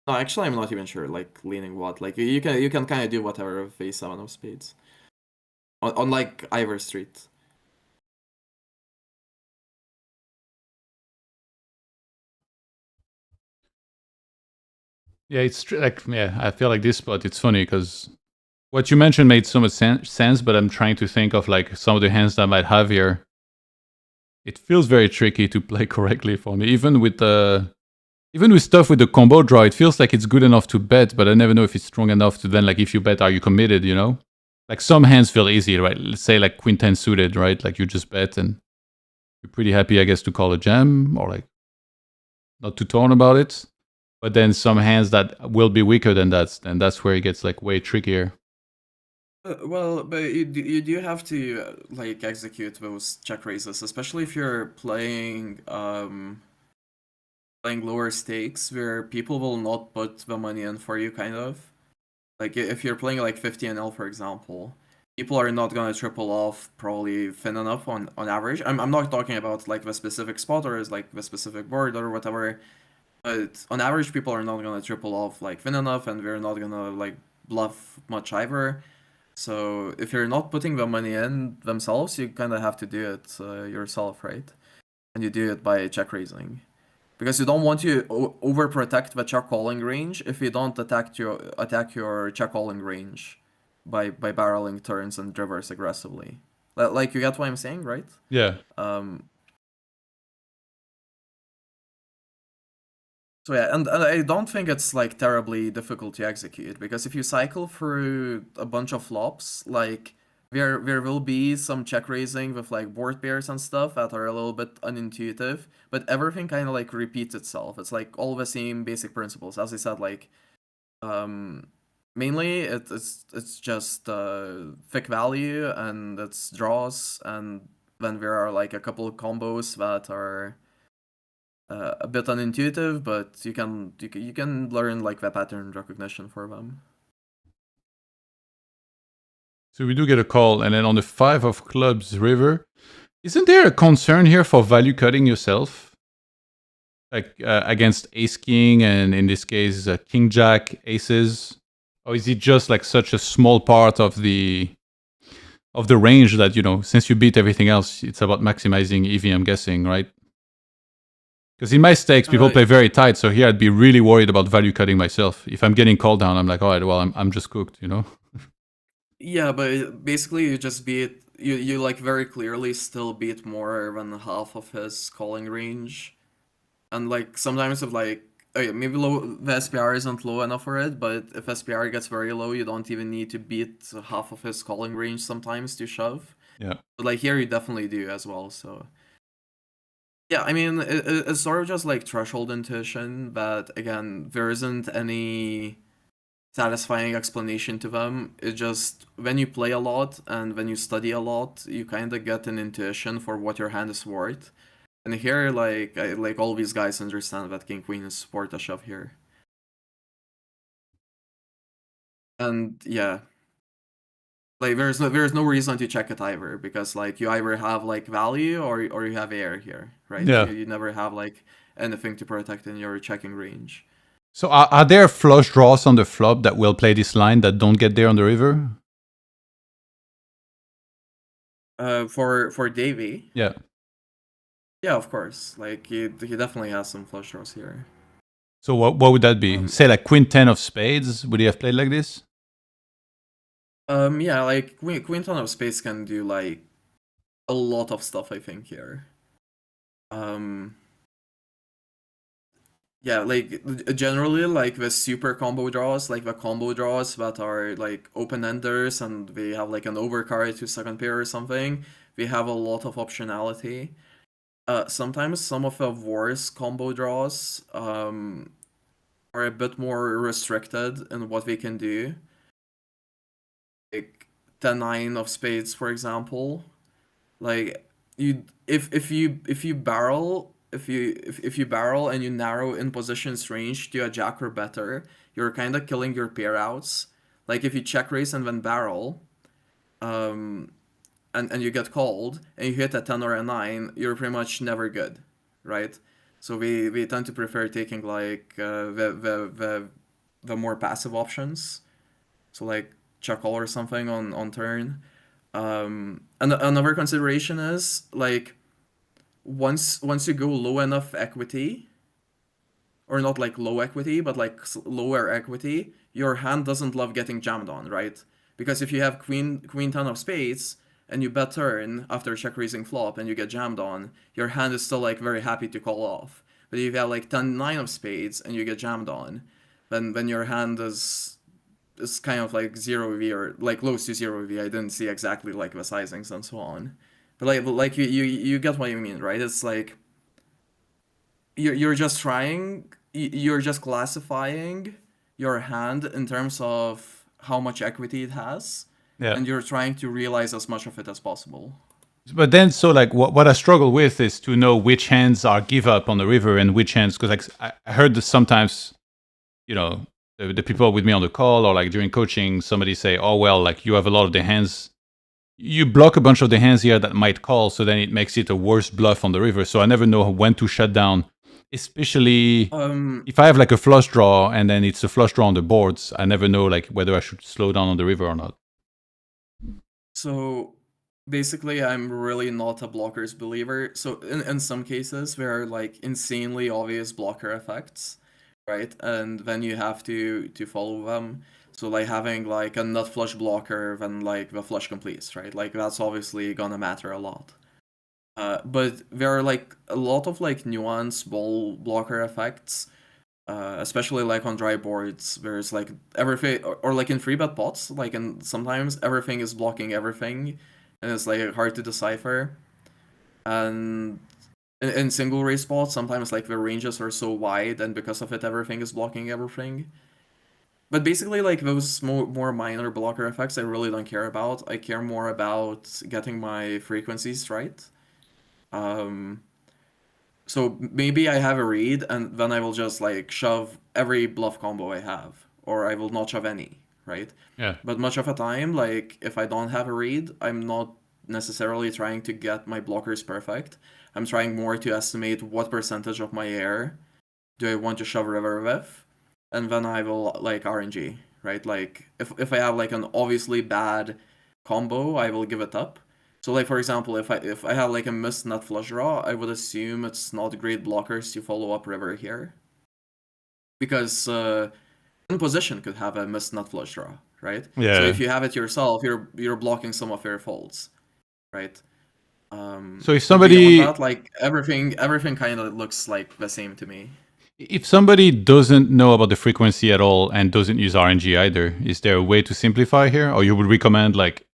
No, actually, I'm not even sure. Like leaning what? Like you can kind of do whatever with a 7 of spades on like Ivor Street. Yeah, it's like, yeah, I feel like this spot, it's funny because what you mentioned made so much sense, but I'm trying to think of like some of the hands that I might have here. It feels very tricky to play correctly for me, even with stuff with the combo draw. It feels like it's good enough to bet, but I never know if it's strong enough to then, like, if you bet, are you committed? You know, like some hands feel easy, right? Let's say like Queen 10 suited, right? Like you just bet and you're pretty happy, I guess, to call a jam or like not too torn about it. But then some hands that will be weaker than that, and that's where it gets like way trickier. Well, but you do have to like execute those check raises, especially if you're playing lower stakes where people will not put the money in for you, kind of. Like if you're playing like 50 NL, for example, people are not gonna triple off probably thin enough on average. I'm not talking about like the specific spot or is like the specific board or whatever, but on average people are not gonna triple off like thin enough, and they're not gonna like bluff much either. So if you're not putting the money in themselves, you kind of have to do it yourself, right? And you do it by check raising. Because you don't want to overprotect the check calling range if you don't attack your check calling range by barreling turns and rivers aggressively. Like you get what I'm saying, right? Yeah. So yeah, and I don't think it's like terribly difficult to execute, because if you cycle through a bunch of flops, like there will be some check raising with like board pairs and stuff that are a little bit unintuitive, but everything kind of like repeats itself. It's like all the same basic principles. As I said, like mainly it's just thick value and it's draws, and then there are like a couple of combos that are a bit unintuitive, but you can learn like the pattern recognition for them. So we do get a call, and then on the 5 of clubs river, isn't there a concern here for value cutting yourself? Like against ace king, and in this case, king jack aces? Or is it just like such a small part of the range that, since you beat everything else, it's about maximizing EV, I'm guessing, right? Because in my stakes, people play very tight, so here I'd be really worried about value cutting myself. If I'm getting called down, I'm like, all right, well, I'm just cooked, Yeah, but basically you just beat you like very clearly still beat more than half of his calling range, and like sometimes if like okay, maybe the SPR isn't low enough for it, but if SPR gets very low, you don't even need to beat half of his calling range sometimes to shove. Yeah. But like here you definitely do as well, so. Yeah, I mean, it's sort of just like threshold intuition that, again, there isn't any satisfying explanation to them. It's just when you play a lot and when you study a lot, you kind of get an intuition for what your hand is worth. And here, like all these guys understand that King Queen is worth a shove here. And yeah, like there's no reason to check it either, because like you either have like value or you have air here, right? Yeah. You never have like anything to protect in your checking range. So are there flush draws on the flop that will play this line that don't get there on the river? For Davey, Yeah. yeah, of course. Like he definitely has some flush draws here. So what would that be? Say like Queen 10 of spades. Would he have played like this? Yeah, like Queen 10 of spades can do like a lot of stuff, I think, here. Yeah, like generally, like the super combo draws, like the combo draws that are like open-enders and they have like an overcard to second pair or something, we have a lot of optionality. Sometimes some of the worse combo draws are a bit more restricted in what they can do. Like 10-9 of spades, for example. Like you if you barrel if you barrel and you narrow in positions range to a jack or better, you're kind of killing your pair outs. Like if you check raise and then barrel, and you get called and you hit a 10 or a 9, you're pretty much never good, right? So we tend to prefer taking like the more passive options. So like check call or something on turn. And another consideration is like once you go low enough equity, or not like low equity, but like lower equity, your hand doesn't love getting jammed on, right? Because if you have queen 10 of spades and you bet turn after check raising flop and you get jammed on, your hand is still like very happy to call off. But if you have like 10-9 of spades and you get jammed on, then your hand is kind of like 0v or like close to 0v. I didn't see exactly like the sizings and so on. But like you get what you mean, right? It's like you're just trying, you're just classifying your hand in terms of how much equity it has, Yeah. and you're trying to realize as much of it as possible. But then, so like what I struggle with is to know which hands are give up on the river and which hands, because like I heard this sometimes, you know, the people with me on the call or like during coaching, somebody say, oh, well, like you have a lot of the hands, you block a bunch of the hands here that might call, so then it makes it a worse bluff on the river. So I never know when to shut down, especially if I have like a flush draw and then it's a flush draw on the boards. I never know like whether I should slow down on the river or not. So basically, I'm really not a blockers believer. So in some cases, there are like insanely obvious blocker effects, right? And then you have to follow them. So like having like a nut flush blocker when like the flush completes, right? Like that's obviously gonna matter a lot. But there are like a lot of like nuanced ball blocker effects, especially like on dry boards. There's like everything, or like in free bet pots, like and sometimes everything is blocking everything, and it's like hard to decipher. And in single race spots, sometimes like the ranges are so wide, and because of it, everything is blocking everything. But basically, like those more minor blocker effects, I really don't care about. I care more about getting my frequencies right. Um, so maybe I have a read, and then I will just like shove every bluff combo I have, or I will not shove any, right? Yeah. But much of the time, like if I don't have a read, I'm not necessarily trying to get my blockers perfect. I'm trying more to estimate what percentage of my air do I want to shove river with, and then I will like RNG, right? Like if I have like an obviously bad combo, I will give it up. So like for example, if I have like a missed nut flush draw, I would assume it's not great blockers to follow up river here, because in position could have a missed nut flush draw, right? So Yeah. if you have it yourself, you're blocking some of your folds, right? So if But beyond somebody that, like everything kind of looks like the same to me. if somebody doesn't know about the frequency at all and doesn't use RNG either, is there a way to simplify here? Or you would recommend like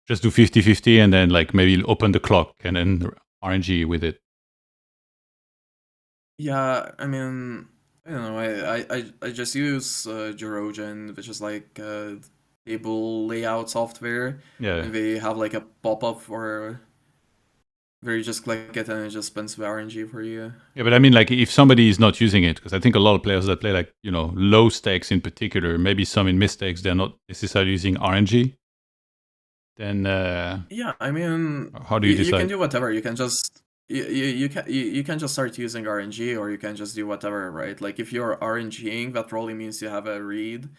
just do 50-50 and then like maybe open the clock and then RNG with it? Yeah, I mean, I don't know. I just use Gerogen, which is like table layout software, Yeah. and they have like a pop-up where you just click it and it just spins the RNG for you. Yeah, but I mean, like, if somebody is not using it, because I think a lot of players that play, like, you know, low stakes in particular, maybe some in mistakes, they're not necessarily using RNG. Then, Yeah, I mean, how do you you can decide? do whatever. You can just you can just start using RNG, or you can just do whatever, right? Like if you're RNGing, that probably means you have a read.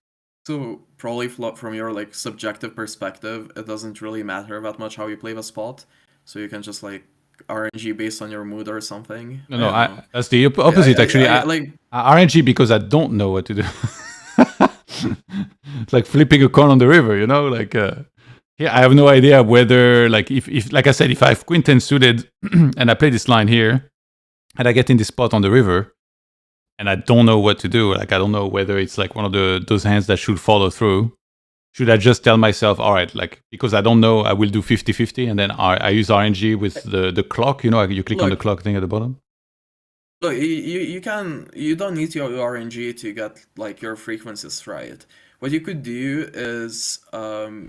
So probably from your like subjective perspective, it doesn't really matter that much how you play the spot. So you can just like RNG based on your mood or something. No, I no, don't know. that's the opposite, actually. I like I RNG because I don't know what to do. It's like flipping a coin on the river, you know? Like, yeah, I have no idea whether, like, if like I said, if I have Queen 10 suited and I play this line here and I get in this spot on the river, and I don't know what to do. Like, I don't know whether it's like one of those hands that should follow through. Should I just tell myself, all right, like, because I don't know, I will do 50-50, and then I use RNG with the clock, you know, you click on the look clock thing at the bottom? look you don't need your RNG to get like your frequencies right. What you could do is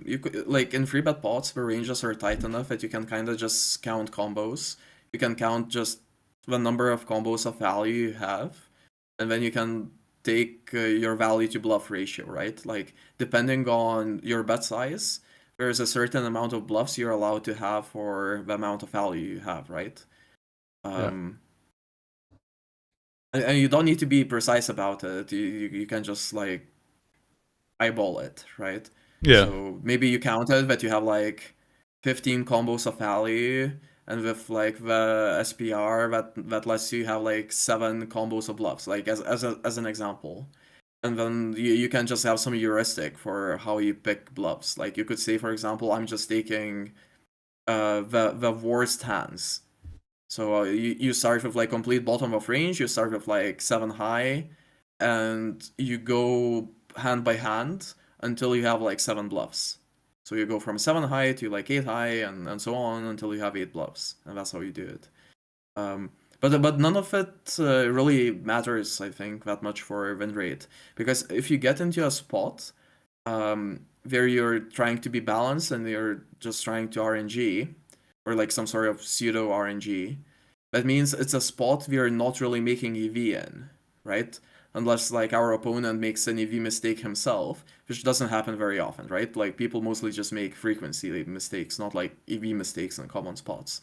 you could like in free bet pots the ranges are tight enough that you can kind of just count combos. You can count just the number of combos of value you have, and then you can take your value to bluff ratio, right? Like depending on your bet size, there's a certain amount of bluffs you're allowed to have for the amount of value you have, right? Yeah. Um, And you don't need to be precise about it. You can just like eyeball it, right? Yeah. So maybe you counted that you have like 15 combos of value, and with like the SPR that lets you have like 7 combos of bluffs, like as an example. And then you can just have some heuristic for how you pick bluffs. Like you could say, for example, I'm just taking the worst hands. So you start with like complete bottom of range, you start with like 7 high, and you go hand by hand until you have like 7 bluffs. So you go from 7 high to like 8 high and so on until you have 8 bluffs. And that's how you do it. But none of it really matters, I think, that much for win rate. Because if you get into a spot where you're trying to be balanced and you're just trying to RNG, or like some sort of pseudo RNG, that means it's a spot we are not really making EV in, right? Unless like our opponent makes an EV mistake himself, which doesn't happen very often, right? Like people mostly just make frequency mistakes, not like EV mistakes in common spots.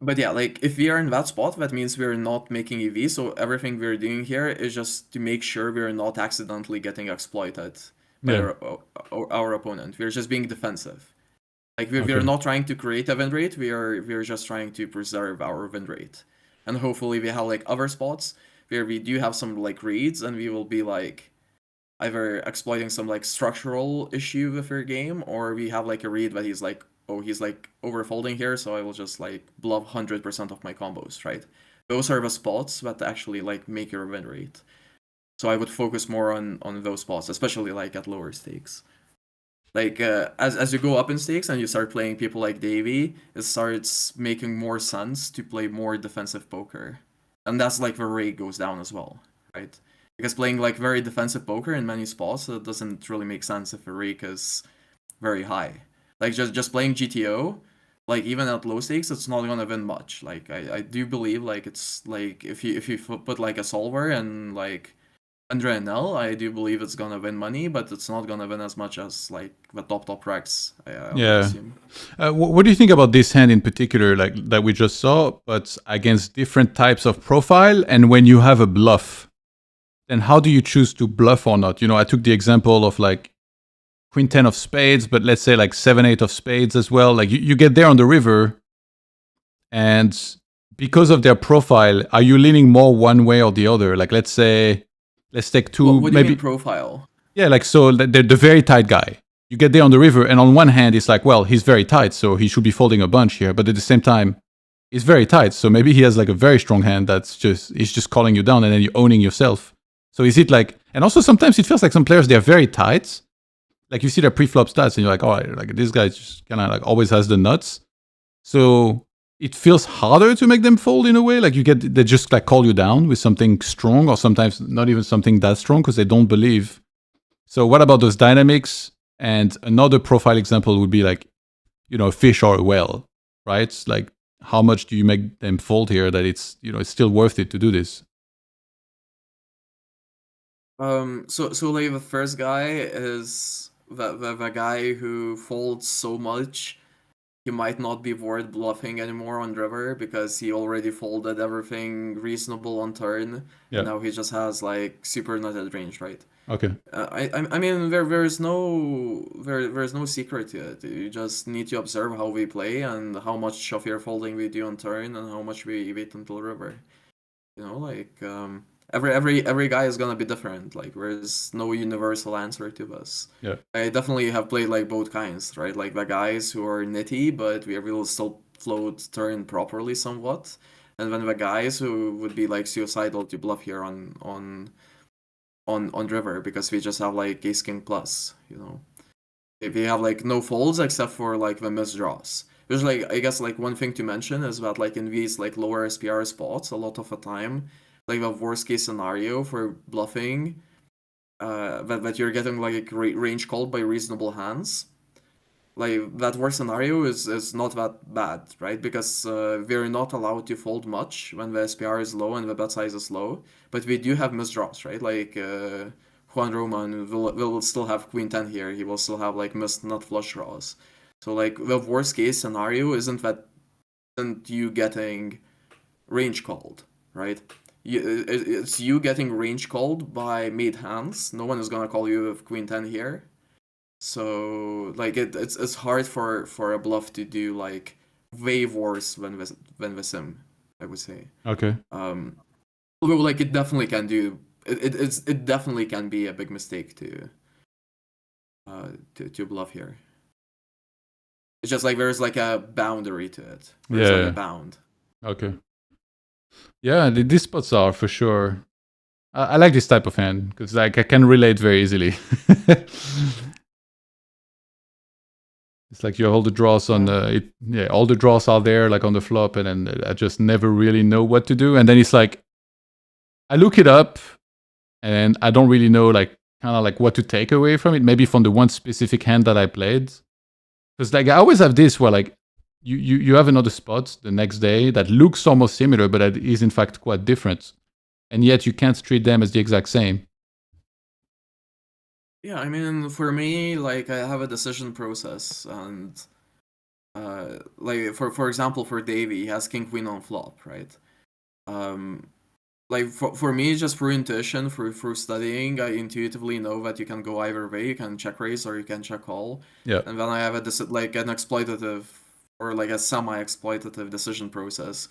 But yeah, like if we are in that spot, that means we're not making EV. So everything we're doing here is just to make sure we're not accidentally getting exploited by Yeah. our opponent. We're just being defensive. Like we're Okay. not trying to create a win rate. We're just trying to preserve our win rate. And hopefully we have like other spots where we do have some like reads, and we will be like either exploiting some like structural issue with your game, or we have like a read that he's like, oh, he's like overfolding here, so I will just like bluff 100% of my combos, right? Those are the spots that actually like make your win rate. So I would focus more on those spots, especially like at lower stakes. Like as you go up in stakes and you start playing people like Davey, it starts making more sense to play more defensive poker, and that's like the rate goes down as well, right? Because playing like very defensive poker in many spots, it doesn't really make sense if the rake is very high. Like just playing GTO, like even at low stakes, it's not gonna win much. Like I do believe like it's like if you put like a solver and like under NL, I do believe it's gonna win money, but it's not gonna win as much as like the top Rex, I would Yeah. assume. What do you think about this hand in particular, like that we just saw, but against different types of profile? And when you have a bluff, then how do you choose to bluff or not? You know, I took the example of like Queen 10 of spades, but let's say like 7 8 of spades as well. Like you get there on the river, and because of their profile, are you leaning more one way or the other? Like let's say, let's take two, What do you maybe mean profile? yeah, like so they're the very tight guy. You get there on the river, and on one hand, it's like, well, he's very tight, so he should be folding a bunch here. But at the same time, he's very tight, so maybe he has like a very strong hand that's just he's just calling you down, and then you're owning yourself. So is it like, and also sometimes it feels like some players they're very tight. Like you see their pre-flop stats, and you're like, oh, like this guy just kind of like always has the nuts. So it feels harder to make them fold in a way. Like you get they just like call you down with something strong, or sometimes not even something that strong because they don't believe. So what about those dynamics? And another profile example would be like, you know, a fish or a whale, right? Like how much do you make them fold here that it's, you know, it's still worth it to do this? So like the first guy is the guy who folds so much he might not be worth bluffing anymore on river because he already folded everything reasonable on turn, Yeah. and now he just has like super nutted range, right? Okay. I mean there's no secret to it. You just need to observe how we play and how much of your folding we do on turn and how much we wait until river. You know, like every guy is gonna be different. Like there's no universal answer to this. Yeah. I definitely have played like both kinds, right? Like the guys who are nitty, but we will still float turn properly somewhat, and then the guys who would be like suicidal to bluff here on river because we just have like ace king plus, you know. If we have like no folds except for like the misdraws. There's like I guess like one thing to mention is that like in these like lower SPR spots, a lot of the time, like the worst case scenario for bluffing, that you're getting like a range called by reasonable hands. Like that worst scenario is not that bad, right? Because we're not allowed to fold much when the SPR is low and the bet size is low, but we do have misdraws, right? Like Juan Roman will still have Queen 10 here. He will still have like missed nut flush draws. So like the worst case scenario isn't you getting range called, right? It's you getting range called by made hands. No one is gonna call you with Queen 10 here. So like it's hard for a bluff to do like way worse than the sim, I would say. Okay. Although like it definitely can do it definitely can be a big mistake to bluff here. It's just like there's like a boundary to it. There's like a Yeah. bound. Okay. Yeah, these spots are for sure. I like this type of hand because like I can relate very easily. It's like you have all the draws on all the draws are there like on the flop, and then I just never really know what to do. And then it's like I look it up, and I don't really know like kind of like what to take away from it. Maybe from the one specific hand that I played, because like I always have this where like you have another spot the next day that looks almost similar, but that is in fact quite different, and yet you can't treat them as the exact same. Yeah, I mean, for me, like I have a decision process, and like for example, for Davey, he has King Queen on flop, right? Like for me, just through intuition, through studying, I intuitively know that you can go either way. You can check raise or you can check call. Yeah. And then I have like an exploitative or like a semi-exploitative decision process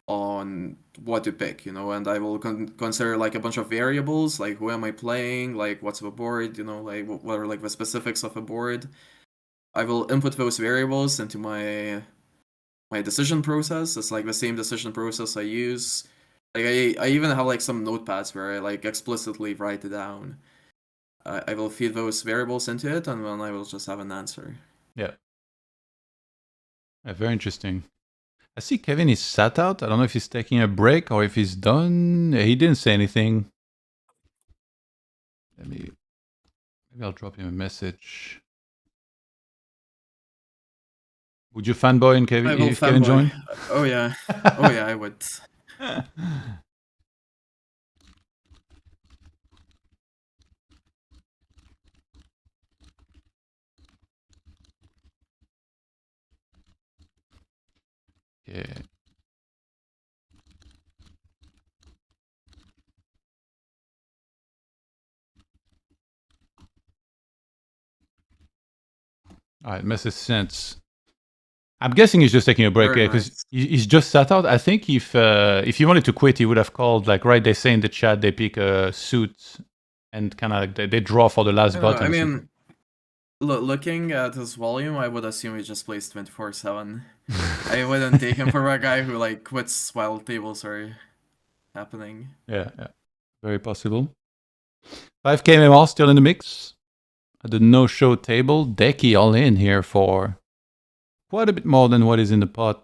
on what to pick, and I will consider like a bunch of variables, like who am I playing, like what's the board, like what are like the specifics of a board. I will input those variables into my decision process. It's like the same decision process I use. Like I even have like some notepads where I like explicitly write it down. I will feed those variables into it, and then I will just have an answer. Yeah. Very interesting. I see Kevin is sat out. I don't know if he's taking a break or if he's done. He didn't say anything. Maybe I'll drop him a message. Would you fanboy in Kevin I will if Kevin fanboy. joined? Oh yeah. Oh yeah, I would. Yeah. All right, message sent. I'm guessing he's just taking a break Very because nice. he's just sat out. I think if he wanted to quit, he would have called like right. They say in the chat they pick a suit and kind of like they draw for the last button. I mean, looking at his volume, I would assume he just plays 24/7. I wouldn't take him for a guy who like quits while tables are happening. Yeah, very possible. 5K MMR still in the mix. At the no-show table, Decky all in here for quite a bit more than what is in the pot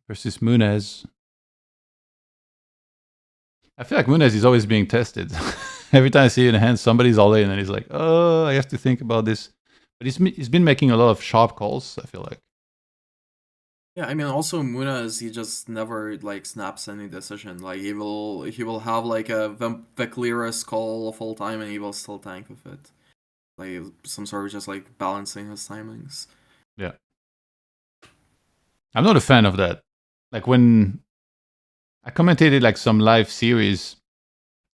versus Munez. I feel like Munez is always being tested. Every time I see in a hand, somebody's all in, and he's like, "Oh, I have to think about this." But he's been making a lot of sharp calls. I feel like. Yeah, I mean, also Munez, he just never like snaps any decision. Like he will have like the clearest call of all time, and he will still tank with it. Like some sort of just like balancing his timings. Yeah, I'm not a fan of that. Like when I commentated like some live series,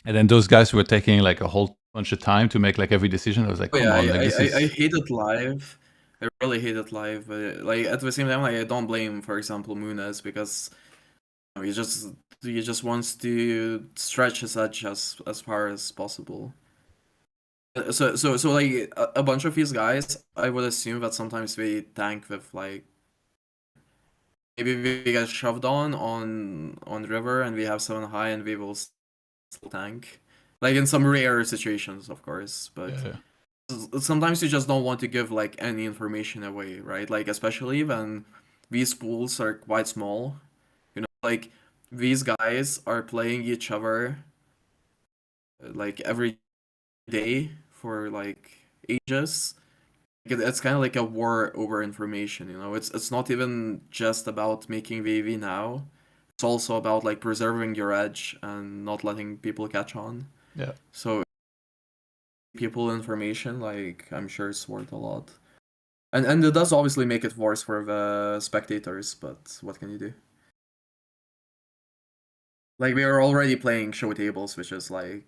and then those guys were taking like a whole bunch of time to make like every decision. I was like, Oh, come yeah, on, like this is. I hate it live. I really hate it live, but like at the same time, like I don't blame, for example, Munez because he just wants to stretch his edge as far as possible. So like a bunch of these guys, I would assume that sometimes they tank with like maybe we get shoved on river and we have 7 high and we will still tank. Like in some rare situations, of course, but sometimes you just don't want to give like any information away, right? Like especially when these pools are quite small. Like these guys are playing each other like every day for like ages. It's kind of like a war over information, It's not even just about making VV now. It's also about like preserving your edge and not letting people catch on. Yeah. So people information, like I'm sure it's worth a lot. And it does obviously make it worse for the spectators, but what can you do? Like we are already playing show tables, which is like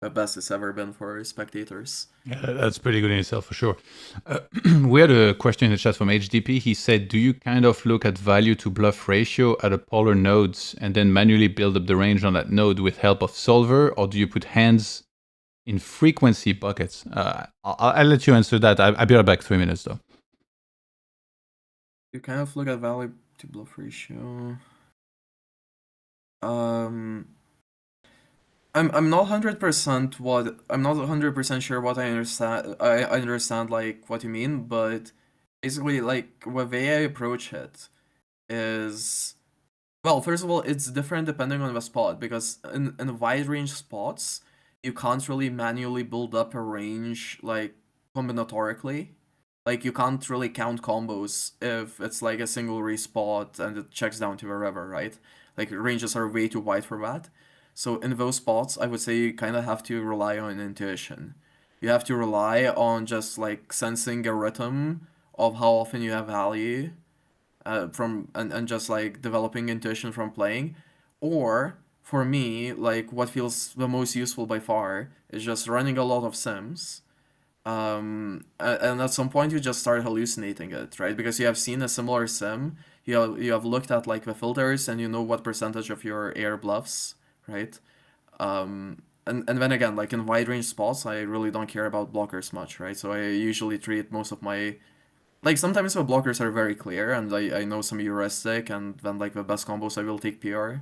the best it's ever been for spectators. Yeah, that's pretty good in itself for sure. We had a question in the chat from HDP. He said, do you kind of look at value to bluff ratio at a polar nodes and then manually build up the range on that node with help of solver, or do you put hands in frequency buckets? I'll let you answer that. I'll be right back 3 minutes though. You kind of look at value to bluff ratio. I'm not 100% what I'm not 100% sure what I understand. I understand like what you mean, but basically like the way I approach it is, well, first of all, it's different depending on the spot, because in wide range spots you can't really manually build up a range like combinatorically. Like you can't really count combos if it's like a single respot and it checks down to the river, right? Like ranges are way too wide for that. So in those spots, I would say you kind of have to rely on intuition. You have to rely on just like sensing a rhythm of how often you have value and just like developing intuition from playing. Or for me, like what feels the most useful by far is just running a lot of sims, and at some point you just start hallucinating it, right? Because you have seen a similar sim, you have looked at like the filters and you know what percentage of your air bluffs, right? And then again, like in wide range spots, I really don't care about blockers much, right? So I usually treat most of my, like sometimes the blockers are very clear and I know some heuristic, and then like the best combos I will take PR,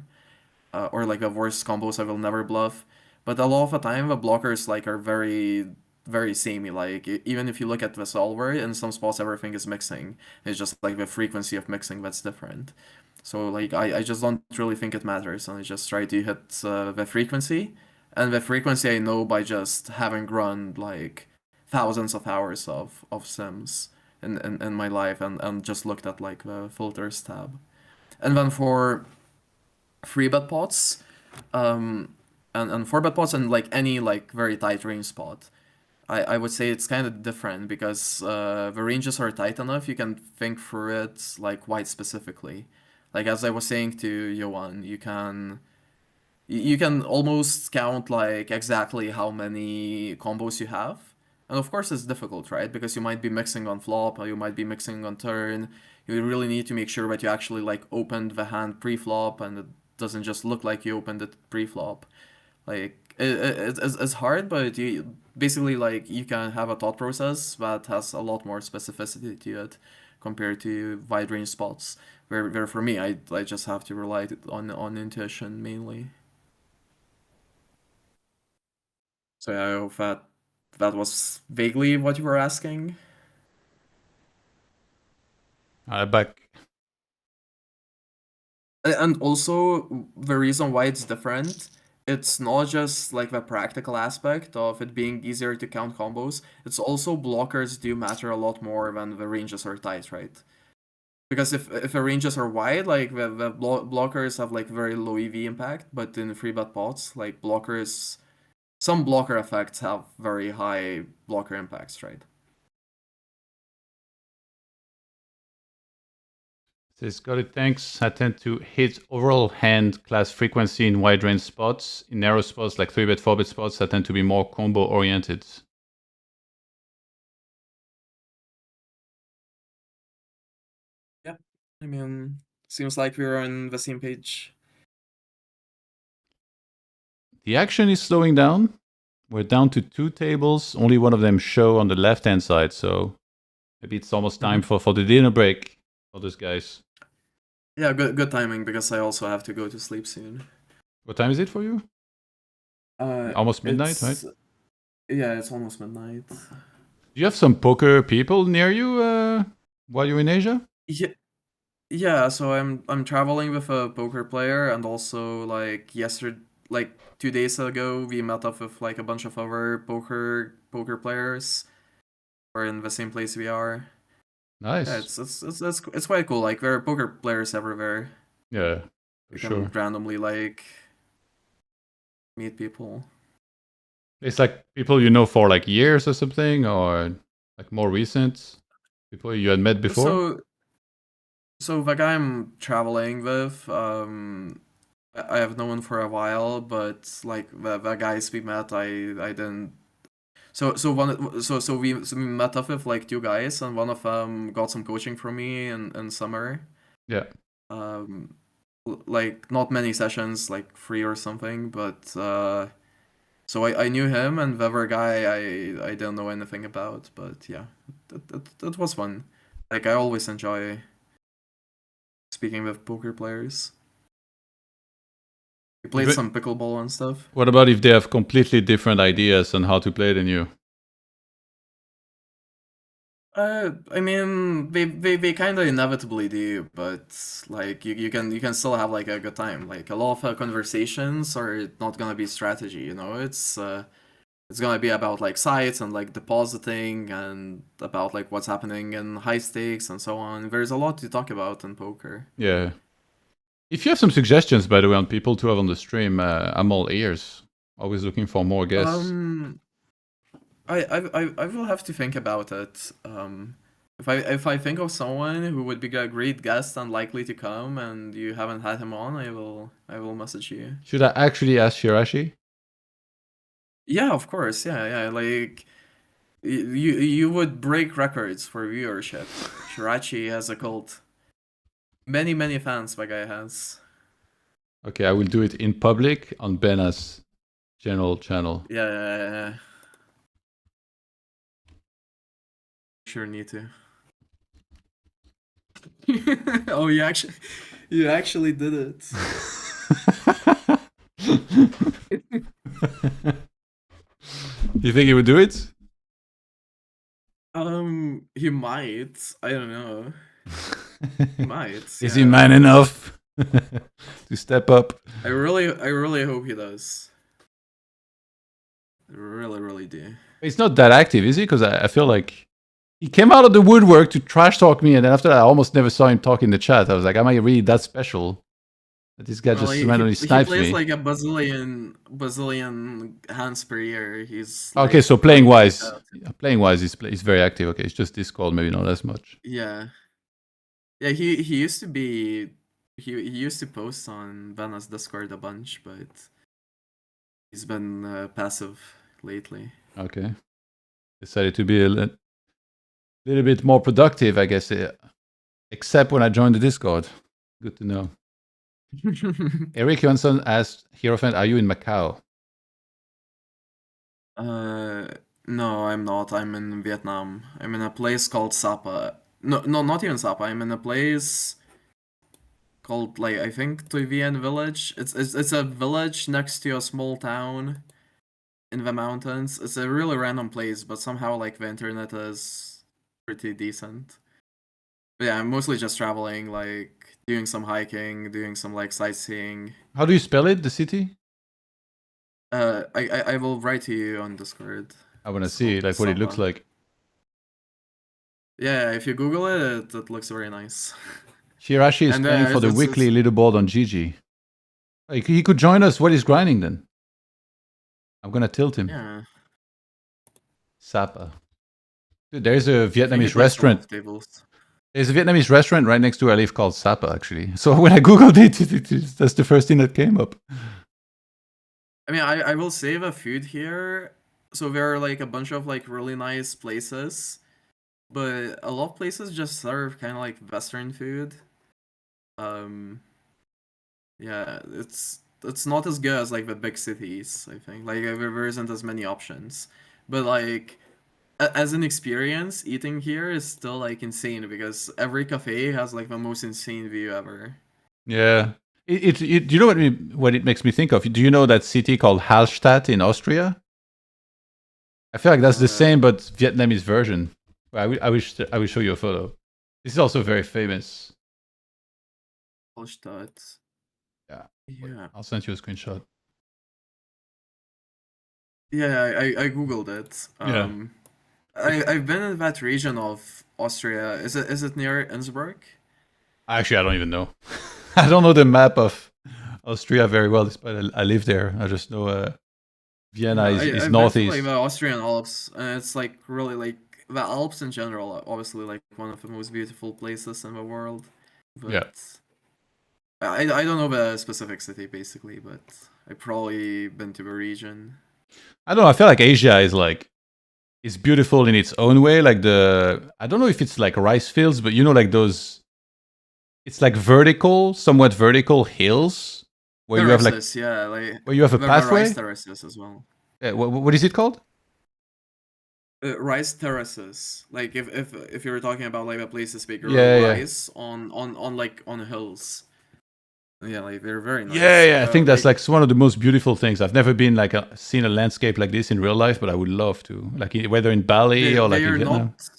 or like the worst combos I will never bluff. But a lot of the time, the blockers like are very, very samey. Like even if you look at the solver, in some spots everything is mixing. It's just like the frequency of mixing that's different. So like I just don't really think it matters, and I just try to hit the frequency, and the frequency I know by just having run like thousands of hours of sims in my life, and just looked at like the filters tab. And then for free bet pots, and four bet pots, and like any like very tight range spot, I would say it's kind of different, because the ranges are tight enough you can think through it like quite specifically. Like as I was saying to Johan, you can almost count like exactly how many combos you have. And of course it's difficult, right? Because you might be mixing on flop, or you might be mixing on turn. You really need to make sure that you actually like opened the hand pre-flop and it doesn't just look like you opened it pre-flop. Like it's hard, but you basically like you can have a thought process that has a lot more specificity to it compared to wide range spots. Where for me, I just have to rely on intuition mainly. So yeah, I hope that was vaguely what you were asking. Back. And also, the reason why it's different, it's not just like the practical aspect of it being easier to count combos, it's also blockers do matter a lot more when the ranges are tight, right? Because if the ranges are wide, like the blockers have like very low EV impact, but in free bet pots, like blockers, some blocker effects have very high blocker impacts, right? Says, got it, thanks. I tend to hit overall hand class frequency in wide range spots. In narrow spots like 3-bet, 4-bet spots, I tend to be more combo oriented. Yeah, I mean, seems like we're on the same page. The action is slowing down. We're down to 2 tables. Only one of them show on the left-hand side, so maybe it's almost time for the dinner break for those guys. Yeah, good timing, because I also have to go to sleep soon. What time is it for you? Almost midnight, right? Yeah, it's almost midnight. Do you have some poker people near you while you're in Asia? Yeah, yeah. So I'm traveling with a poker player, and also like yesterday, like 2 days ago, we met up with like a bunch of other poker players. We're in the same place we are. Yeah, Nice. it's quite cool. Like there are poker players everywhere. Yeah, for You sure. can randomly like meet people. It's like people you know for like years or something, or like more recent people you had met before? So the guy I'm traveling with, I have known for a while, but like the guys we met, I didn't. So we met up with like two guys, and one of them got some coaching from me in summer. Yeah. Um, like not many sessions, like 3 or something, but so I knew him, and the other guy I didn't know anything about, but yeah, that was fun. Like I always enjoy speaking with poker players. We played some pickleball and stuff. What about if they have completely different ideas on how to play than you? I mean, they kind of inevitably do, but like you can still have like a good time. Like a lot of conversations are not gonna be strategy, you know. It's gonna be about like sites and like depositing and about like what's happening in high stakes and so on. There's a lot to talk about in poker. Yeah. If you have some suggestions, by the way, on people to have on the stream, I'm all ears. Always looking for more guests. I will have to think about it. If I think of someone who would be a great guest and likely to come, and you haven't had him on, I will message you. Should I actually ask Shirashi? Yeah, of course. Yeah. Like you would break records for viewership. Shirachi has a cult. Many fans the guy has. Okay, I will do it in public on Bena's general channel. Yeah. Sure need to. Oh, you actually did it. You think he would do it? He might. I don't know. He might. Is he man enough to step up? I really hope he does. I really do. He's not that active, is he? Because I feel like he came out of the woodwork to trash talk me, and then after that, I almost never saw him talk in the chat. I was like, am I really that special? That this guy just randomly snipes me. He plays like a bazillion hands per year. He's okay. Like, So playing wise, he's very active. Okay, it's just Discord, maybe not as much. Yeah. He used to be. He used to post on Vena's Discord a bunch, but he's been passive lately. Okay, decided to be a little bit more productive, I guess. Except when I joined the Discord. Good to know. Eric Johnson asked Hierophant, "Are you in Macau?" No, I'm not. I'm in Vietnam. I'm in a place called Sapa. No, not even Sapa. I'm in a place called like I think Tuy Vien Village. It's a village next to a small town in the mountains. It's a really random place, but somehow like the internet is pretty decent. But yeah, I'm mostly just traveling, like doing some hiking, doing some like sightseeing. How do you spell it? The city? I will write to you on Discord. I want to see like what it looks like. Yeah, if you Google it, it looks very nice. Shirashi is playing for the weekly leaderboard on GG. He could join us. What is grinding then? I'm gonna tilt him. Yeah. Sapa. Dude, there's a Vietnamese restaurant. There's a Vietnamese restaurant right next to where I live called Sapa, actually. So when I googled it, that's the first thing that came up. I mean, I will say the food here. So there are like a bunch of like really nice places, but a lot of places just serve kind of like Western food. Yeah, it's not as good as like the big cities, I think. Like there isn't as many options. But like as an experience, eating here is still like insane because every cafe has like the most insane view ever. Yeah. Do you know what it makes me think of? Do you know that city called Hallstatt in Austria? I feel like that's the same but Vietnamese version. I will show you a photo. This is also very famous. Hallstatt. Yeah. I'll send you a screenshot. Yeah, I googled it. I've been in that region of Austria. Is it near Innsbruck? Actually, I don't even know. I don't know the map of Austria very well, despite I live there. I just know Vienna is northeast. Like the Austrian Alps, and it's like really like the Alps in general are obviously like one of the most beautiful places in the world. But yeah. I don't know the specific city basically, but I've probably been to the region. I don't know. I feel like Asia is like it's beautiful in its own way. Like I don't know if it's like rice fields, but you know, like those. It's like vertical, somewhat vertical hills where you have like Terraces, yeah, like where you have a there are rice pathway. terraces as well. What is it called? Rice terraces. Like if you were talking about like a place to speak Yeah. rice on like on hills. Yeah, like they're very Yeah, nice. yeah. I think that's Like like one of the most beautiful things. I've never been like seen a landscape like this in real life, but I would love to. Like whether in Bali or they like in are Vietnam. not.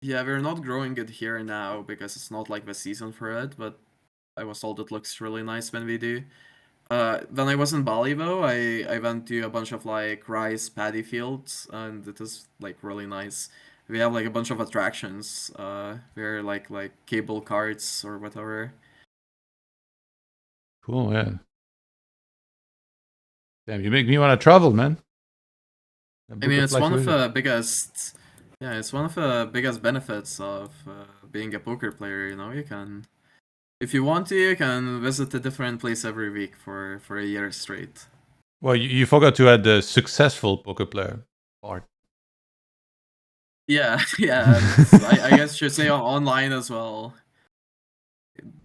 Yeah, we're not growing it here now because it's not like the season for it. But I was told it looks really nice when we do. When I was in Bali though, I went to a bunch of like rice paddy fields, and it is like really nice. We have like a bunch of attractions. Where like cable carts or whatever. Cool. Yeah. Damn, you make me want to travel, man. I Book mean, a it's flight one to of Asia. the biggest. Yeah, it's one of the biggest benefits of being a poker player. You know, you can, if you want to, you can visit a different place every week for a year straight. Well, you forgot to add the successful poker player part. Yeah, yeah. I guess you should say online as well.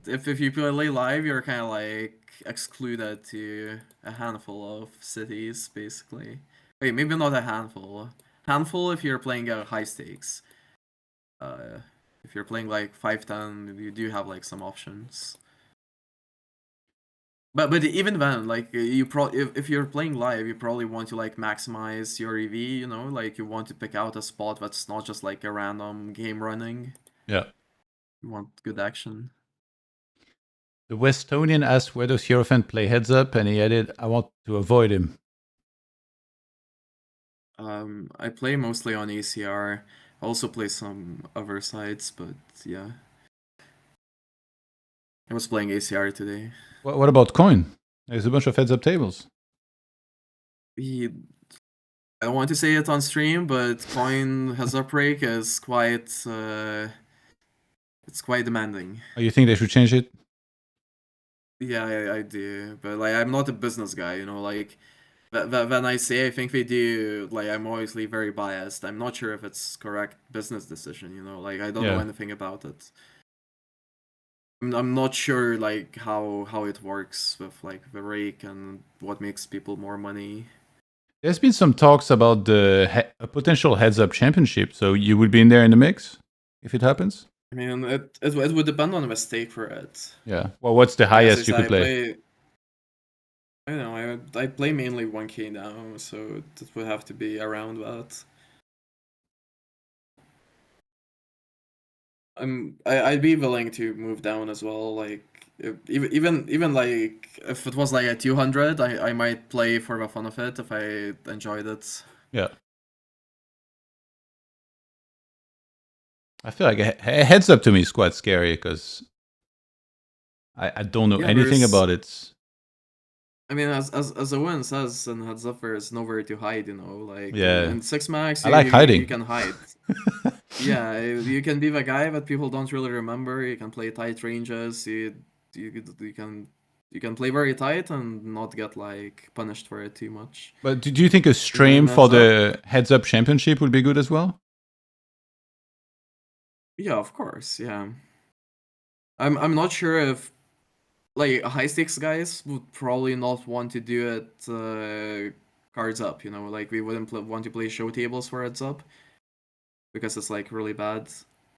If you play live, you're kind of like excluded to a handful of cities, basically. Wait, maybe not a handful. Handful if you're playing high stakes. Uh, if you're playing like 5-10, you do have like some options. But even then, like you if you're playing live, you probably want to like maximize your EV. You know, like you want to pick out a spot that's not just like a random game running. Yeah. You want good action. The Westonian asked where does Hierophant play heads up, and he added, "I want to avoid him." I play mostly on ACR. I also play some other sites, but yeah. I was playing ACR today. What about Coin? There's a bunch of heads up tables. He, I don't want to say it on stream, but coin heads up rake is quite it's quite demanding. Oh, you think they should change it? Yeah, I do, but like I'm not a business guy, you know. Like when I say I think they do, like I'm obviously very biased. I'm not sure if it's correct business decision, you know. Like I don't know Yeah. anything about it. I'm not sure like how it works with like the rake and what makes people more money. There's been some talks about a potential heads up championship, so you would be in there in the mix if it happens? I mean, it would depend on the stake for it. Yeah. Well, what's the Like, as I highest you said, could play? I don't know, I play mainly 1K now, so it would have to be around that. I'd be willing to move down as well. Like even like if it was like at 200, I might play for the fun of it if I enjoyed it. Yeah. I feel like a heads up to me is quite scary because I don't know Yeah, anything about it. I mean, as Owen says in Heads Up, there's nowhere to hide, you know. Like Yeah. in 6 max, I like hiding. you can hide. Yeah, you can be the guy that people don't really remember. You can play tight ranges. You can play very tight and not get like punished for it too much. But do you think a Because then stream in for Heads Up, the heads up championship would be good as well? yeah, of course, yeah. I'm not sure if like high stakes guys would probably not want to do it cards up. You know, like we wouldn't want to play show tables for Heads Up because it's like really bad.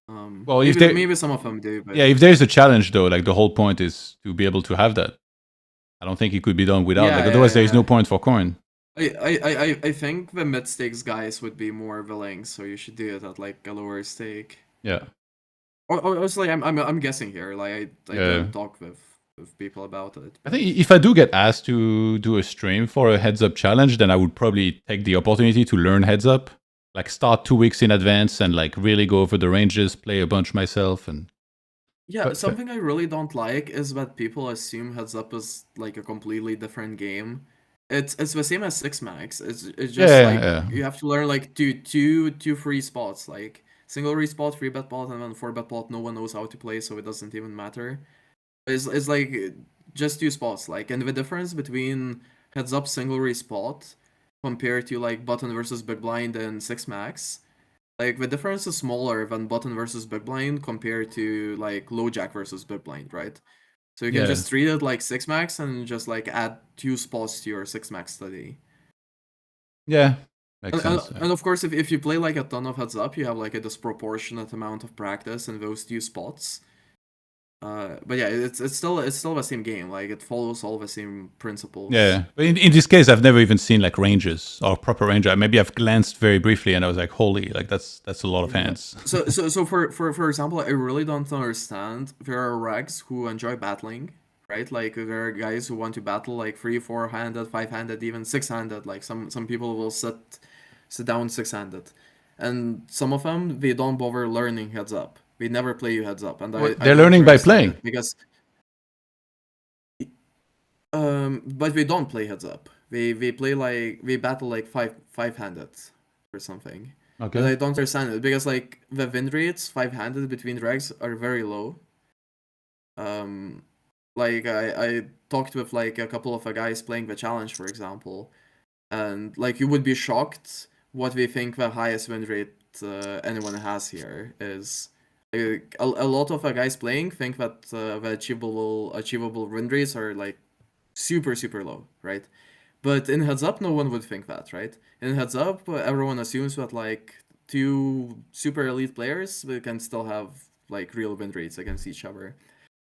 Well, if they Maybe some of them do, but yeah, if there's a challenge though, like the whole point is to be able to have that. I don't think it could be done without. yeah, Like otherwise, there is no yeah. point for coin. I think the mid stakes guys would be more willing, so you should do it at like a lower stake. Yeah. Or honestly, I'm guessing here. Like I Yeah. didn't talk with people about it. I think if I do get asked to do a stream for a heads up challenge, then I would probably take the opportunity to learn heads up. Like start 2 weeks in advance and like really go over the ranges, play a bunch myself, and Yeah, something I really don't like is that people assume Heads Up is like a completely different game. It's the same as 6 max. It's just like yeah. you have to learn like two free spots, like single respot, free bet pot, and then 4 bet pot. No one knows how to play, so it doesn't even matter. It's like just 2 spots. Like, and the difference between heads up single respot compared to like button versus big blind and six max, like the difference is smaller than button versus big blind compared to like low jack versus big blind, right? So you can Yeah. just treat it like six max and just like add 2 spots to your six max study. Yeah. Makes And, sense. and of course, if you play like a ton of heads up, you have like a disproportionate amount of practice in those 2 spots. But yeah, it's still the same game. Like it follows all the same principles. Yeah. But in this case, I've never even seen like ranges or proper range. Maybe I've glanced very briefly and I was like, holy, like that's a lot of Yeah. hands. So for example, I really don't understand. There are regs who enjoy battling, right? Like there are guys who want to battle like 3, 4-handed, 5-handed, even 6-handed. Like some people will sit down 6-handed, and some of them they don't bother learning heads up. They never play you heads up, and Well, I they're don't learning by understand playing. it because but they don't play heads up. They play like they battle like five-handed or something. But Okay. I don't understand it because like the win rates 5-handed between regs are very low. Um, like I talked with like a couple of guys playing the challenge, for example, and like you would be shocked what they think the highest win rate anyone has here is. A lot of guys playing think that the achievable win rates are like super low, right? But in heads up, no one would think that, right? In heads up, everyone assumes that like two super elite players can still have like real win rates against each other.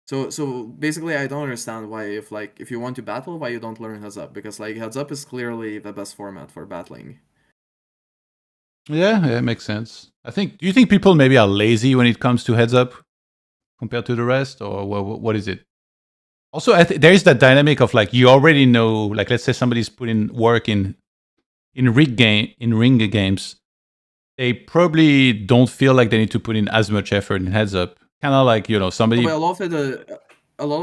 So basically, I don't understand why if you want to battle, why you don't learn heads up, because like heads up is clearly the best format for battling. Yeah, it makes sense. Do you think people maybe are lazy when it comes to heads up compared to the rest, or what is it? Also, there is that dynamic of like you already know, like let's say somebody's putting work in ring games, they probably don't feel like they need to put in as much effort in heads up. Kind of like Oh, but somebody. a lot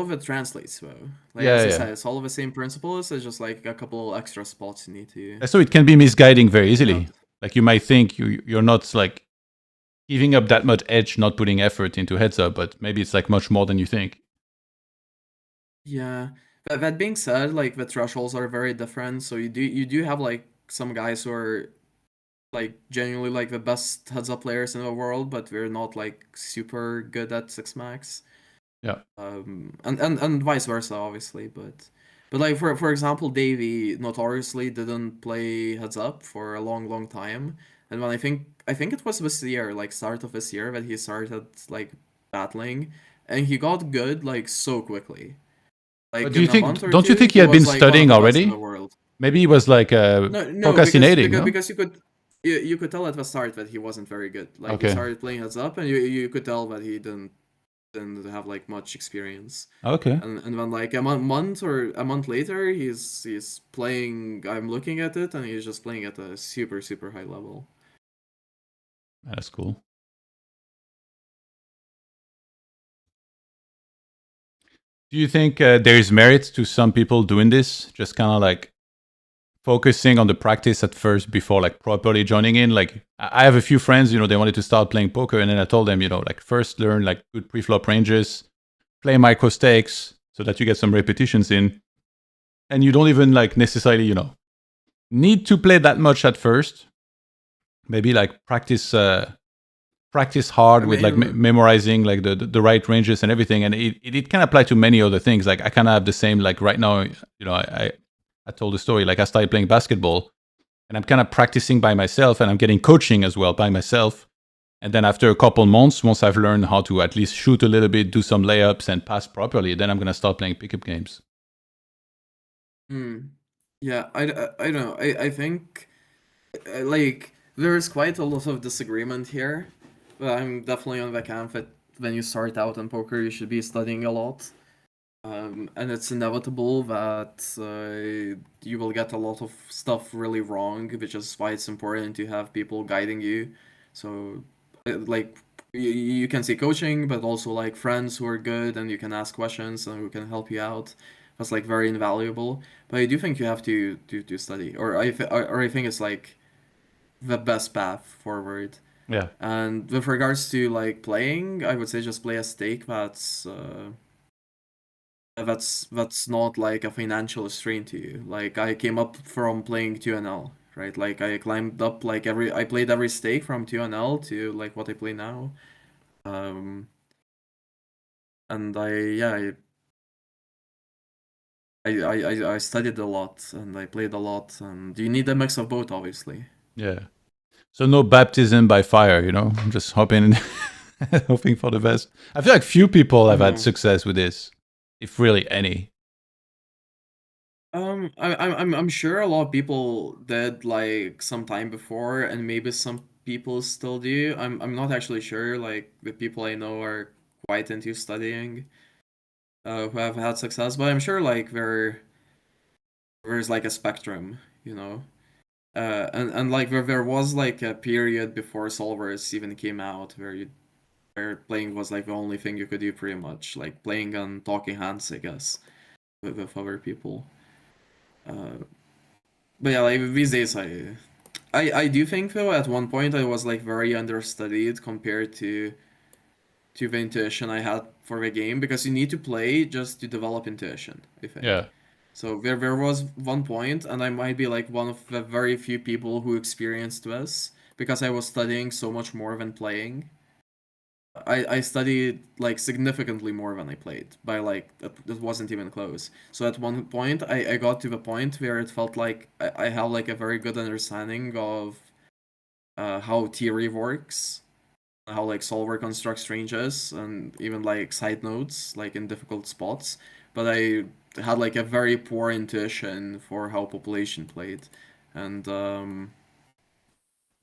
of it translates though. Like Yeah, as I yeah. said, it's all of the same principles. It's just like a couple extra spots you need to So it can be misguiding very check easily. out. Like you might think you're not like giving up that much edge, not putting effort into heads up, but maybe it's like much more than you think. Yeah. That being said, like the thresholds are very different. So you do have like some guys who are like genuinely like the best heads up players in the world, but they're not like super good at six max. Yeah. And vice versa, obviously. But like for example, Davey notoriously didn't play heads up for a long time. And when I think it was this year, like start of this year, that he started like battling, and he got good like so quickly. But Like do you in a month think? or Don't you two, think he he had been was like one of studying the best in the already? world. Maybe he was like No, procrastinating. No. because you could tell at the start that he wasn't very good. Like he Okay. started playing heads up, and you could tell that he didn't have like much experience. Okay. And then like a month later, he's playing. I'm looking at it, and he's just playing at a super high level. That's cool. Do you think there's merit to some people doing this? Just kind of like focusing on the practice at first before like properly joining in. Like I have a few friends, they wanted to start playing poker, and then I told them, like first learn like good pre-flop ranges, play micro stakes so that you get some repetitions in, and you don't even like necessarily, need to play that much at first. Maybe like practice hard I with like mean, memorizing like the right ranges and everything, and it can apply to many other things. Like I kind of have the same, like right now, I told the story, like I started playing basketball and I'm kind of practicing by myself, and I'm getting coaching as well by myself. And then after a couple months, once I've learned how to at least shoot a little bit, do some layups and pass properly, then I'm going to start playing pickup games. hmm. Yeah, I don't know. I think like there's quite a lot of disagreement here, but I'm definitely on the camp that when you start out in poker, you should be studying a lot. And it's inevitable that you will get a lot of stuff really wrong, which is why it's important to have people guiding you. So, like, you can see coaching, but also like friends who are good and you can ask questions and who can help you out. That's like very invaluable. But I do think you have to study, or I think it's like the best path forward. Yeah. And with regards to like playing, I would say just play a stake that's that's not like a financial strain to you. Like I came up from playing 2NL, right? Like I climbed up like I played every stake from 2NL to like what I play now. And I studied a lot and I played a lot, and you need a mix of both, obviously. Yeah. So no baptism by fire, you know, just hoping hoping for the best. I feel like few people have had No. success with this, if really any. I'm sure a lot of people did like some time before, and maybe some people still do. I'm not actually sure. Like the people I know are quite into studying, who have had success, but I'm sure like there's like a spectrum, you know. And like there was like a period before solvers even came out where playing was like the only thing you could do pretty much, like playing on talking hands, I guess, with other people. Uh, but yeah, like these days I do think though at one point I was like very understudied compared to the intuition I had for the game, because you need to play just to develop intuition, I think. Yeah. So there was one point, and I might be like one of the very few people who experienced this, because I was studying so much more than playing. I studied like significantly more than I played by like it wasn't even close. So at one point I got to the point where it felt like I have like a very good understanding of how theory works, how like solver constructs ranges, and even like side nodes like in difficult spots. But I had like a very poor intuition for how population played, and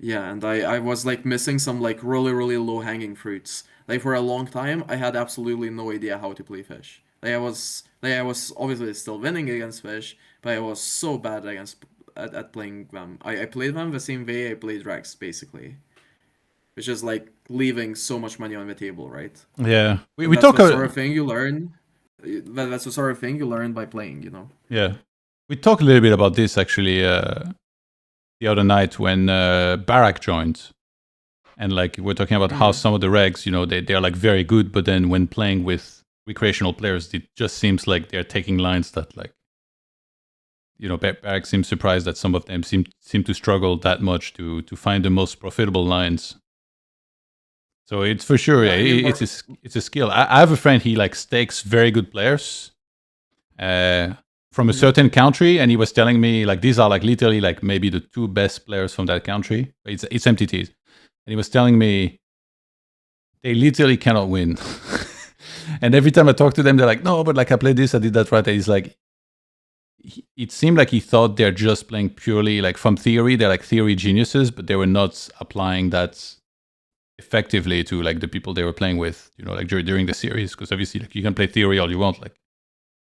yeah, and I was like missing some like really low hanging fruits. Like for a long time, I had absolutely no idea how to play fish. Like I was obviously still winning against fish, but I was so bad at playing them. I played them the same way I played Rex, basically, which is like leaving so much money on the table, right? Yeah. And We that's talk the sort of thing you learn. That's the sort of thing you learn by playing, you know. yeah. We talked a little bit about this actually the other night when Barak joined. And like we're talking about how Mm. some of the regs, you know, they're like very good, but then when playing with recreational players, it just seems like they're taking lines that like, you know, Barak seems surprised that some of them seem to struggle that much to find the most profitable lines. So it's for sure, Yeah, yeah, I mean, it's a skill. I have a friend, he like stakes very good players from a Mhm. certain country, and he was telling me like these are like literally like maybe the two best players from that country. It's MTTs, and he was telling me they literally cannot win. And every time I talk to them, they're like, no, but like I played this, I did that right. And he's like, it seemed like he thought they're just playing purely like from theory. They're like theory geniuses, but they were not applying that effectively to like the people they were playing with, you know, like during the series. Because obviously, like you can play theory all you want. Like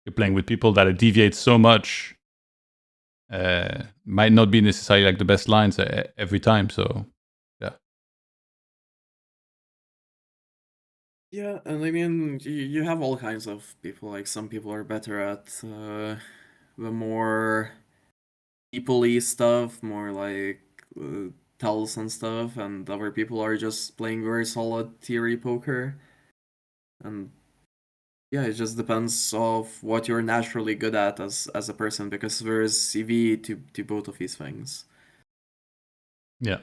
you're playing with people that deviate so much, might not be necessarily like the best lines every time. So yeah. Yeah, and I mean, you have all kinds of people. Like some people are better at the more people-y stuff, more like tells and stuff, and other people are just playing very solid theory poker. And yeah, it just depends of what you're naturally good at as a person, because there is CV to both of these things. Yeah.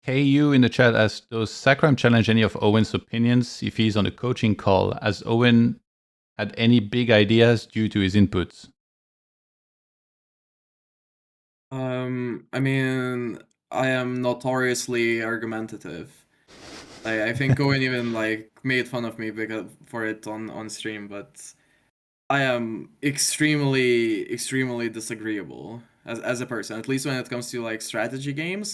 KU in the chat asks, does Sakram challenge any of Owen's opinions if he's on a coaching call? Has Owen had any big ideas due to his inputs? I mean, I am notoriously argumentative. I think Owen even like made fun of me because for it on stream, but I am extremely disagreeable as a person. At least when it comes to like strategy games,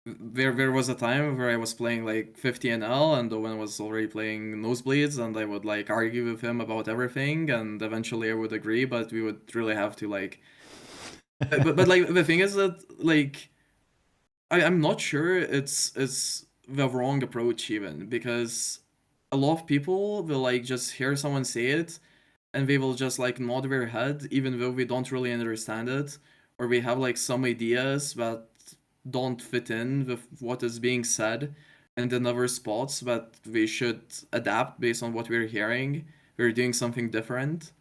there was a time where I was playing like 50NL and Owen was already playing nosebleeds, and I would like argue with him about everything, and eventually I would agree, but we would really have to like. But like the thing is that like I'm not sure it's the wrong approach even, because a lot of people will like just hear someone say it and they will just like nod their head even though we don't really understand it, or we have like some ideas that don't fit in with what is being said, and in other spots that we should adapt based on what we're hearing. We're doing something different.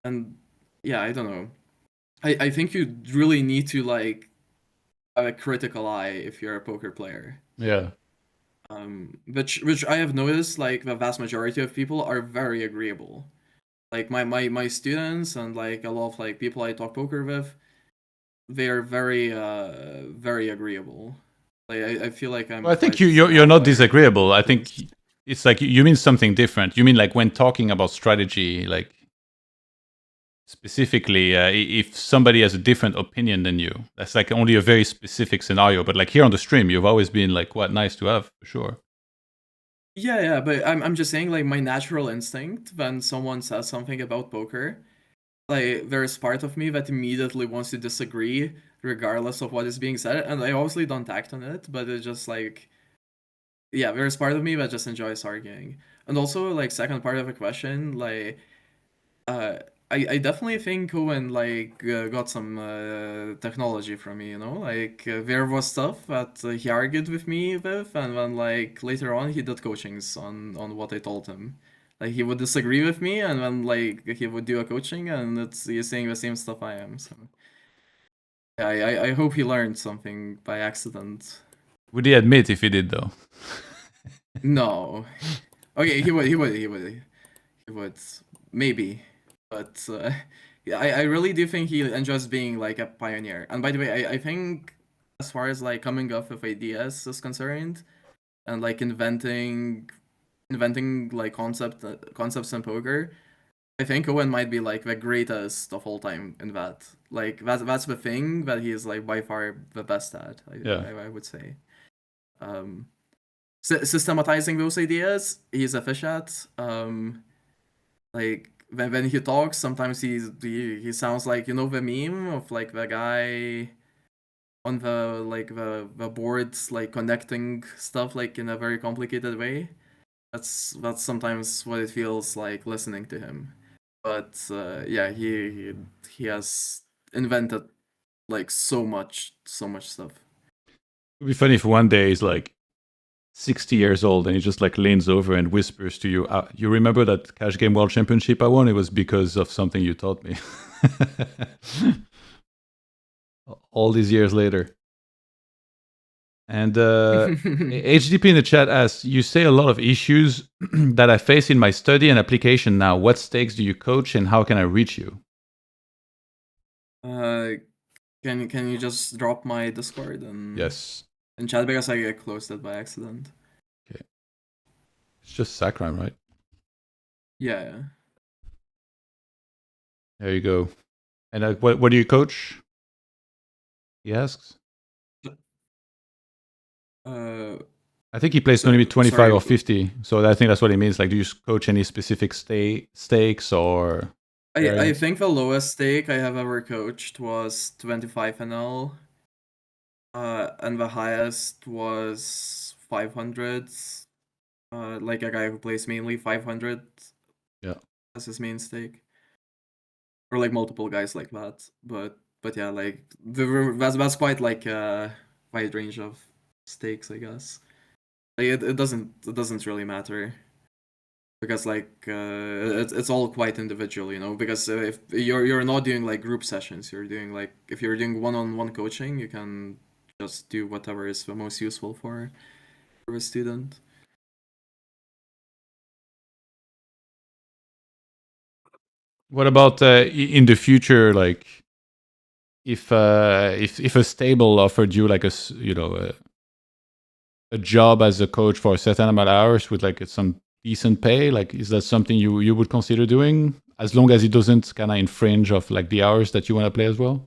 And yeah, I don't know. I think you really need to like have a critical eye if you're a poker player. Yeah. Which I have noticed, like the vast majority of people are very agreeable. Like my students and like a lot of like people I talk poker with, they are very agreeable. Like I feel like I'm Well, I think quite an you're not outlier in disagreeable. that I think sense. it's like you mean something different. You mean like when talking about strategy, like specifically, if somebody has a different opinion than you, that's like only a very specific scenario. But like here on the stream, you've always been like quite nice to have for sure. Yeah, but I'm just saying like my natural instinct when someone says something about poker, like there's part of me that immediately wants to disagree regardless of what is being said, and I obviously don't act on it, but it's just like yeah, there's part of me that just enjoys arguing. And also like second part of the question, like uh I definitely think Owen like got some technology from me, you know? Like there was stuff that he argued with me with, and then like later on he did coachings on what I told him. Like he would disagree with me, and then like he would do a coaching, and he's saying the same stuff I am. So yeah, I hope he learned something by accident. Would he admit if he did though? No, okay, he would maybe, but yeah, I really do think he enjoys being like a pioneer. And by the way, I think as far as like coming up with ideas is concerned and like inventing like concepts in poker, I think Owen might be like the greatest of all time in that. Like that's the thing that he is like by far the best at. Yeah. I would say. Um, systematizing those ideas, he's a fish at. Like when he talks, sometimes he sounds like you know the meme of like the guy on the like the boards like connecting stuff like in a very complicated way. That's sometimes what it feels like listening to him. But yeah, he has invented like so much stuff. It'd be funny if one day he's like 60 years old and he just like leans over and whispers to you, you remember that Cash Game World Championship I won? It was because of something you taught me. All these years later. And HDP in the chat asks, you say a lot of issues that I face in my study and application now. What stakes do you coach and how can I reach you? uh, can you just drop my Discord and Yes. in chat because I closed it by accident. Okay. It's just Sacrime, right? Yeah. There you go. And what do you coach? He asks. Uh, I think he plays so, maybe 25 sorry. or 50. So I think that's what he means. Like, do you coach any specific stakes or I variants? think the lowest stake I have ever coached was 25 NL. And the highest was 500. Like a guy who plays mainly 500 Yeah. as his main stake. Or like multiple guys like that. But yeah, like that's quite like a wide range of stakes, I guess. Like it doesn't really matter. Because like it's all quite individual, you know. Because if you're not doing like group sessions, you're doing like if you're doing one-on-one coaching, you can just do whatever is the most useful for a student. What about in the future? Like, if a stable offered you like a job as a coach for a certain amount of hours with like some decent pay, like is that something you would consider doing as long as it doesn't kind of infringe of like the hours that you want to play as well?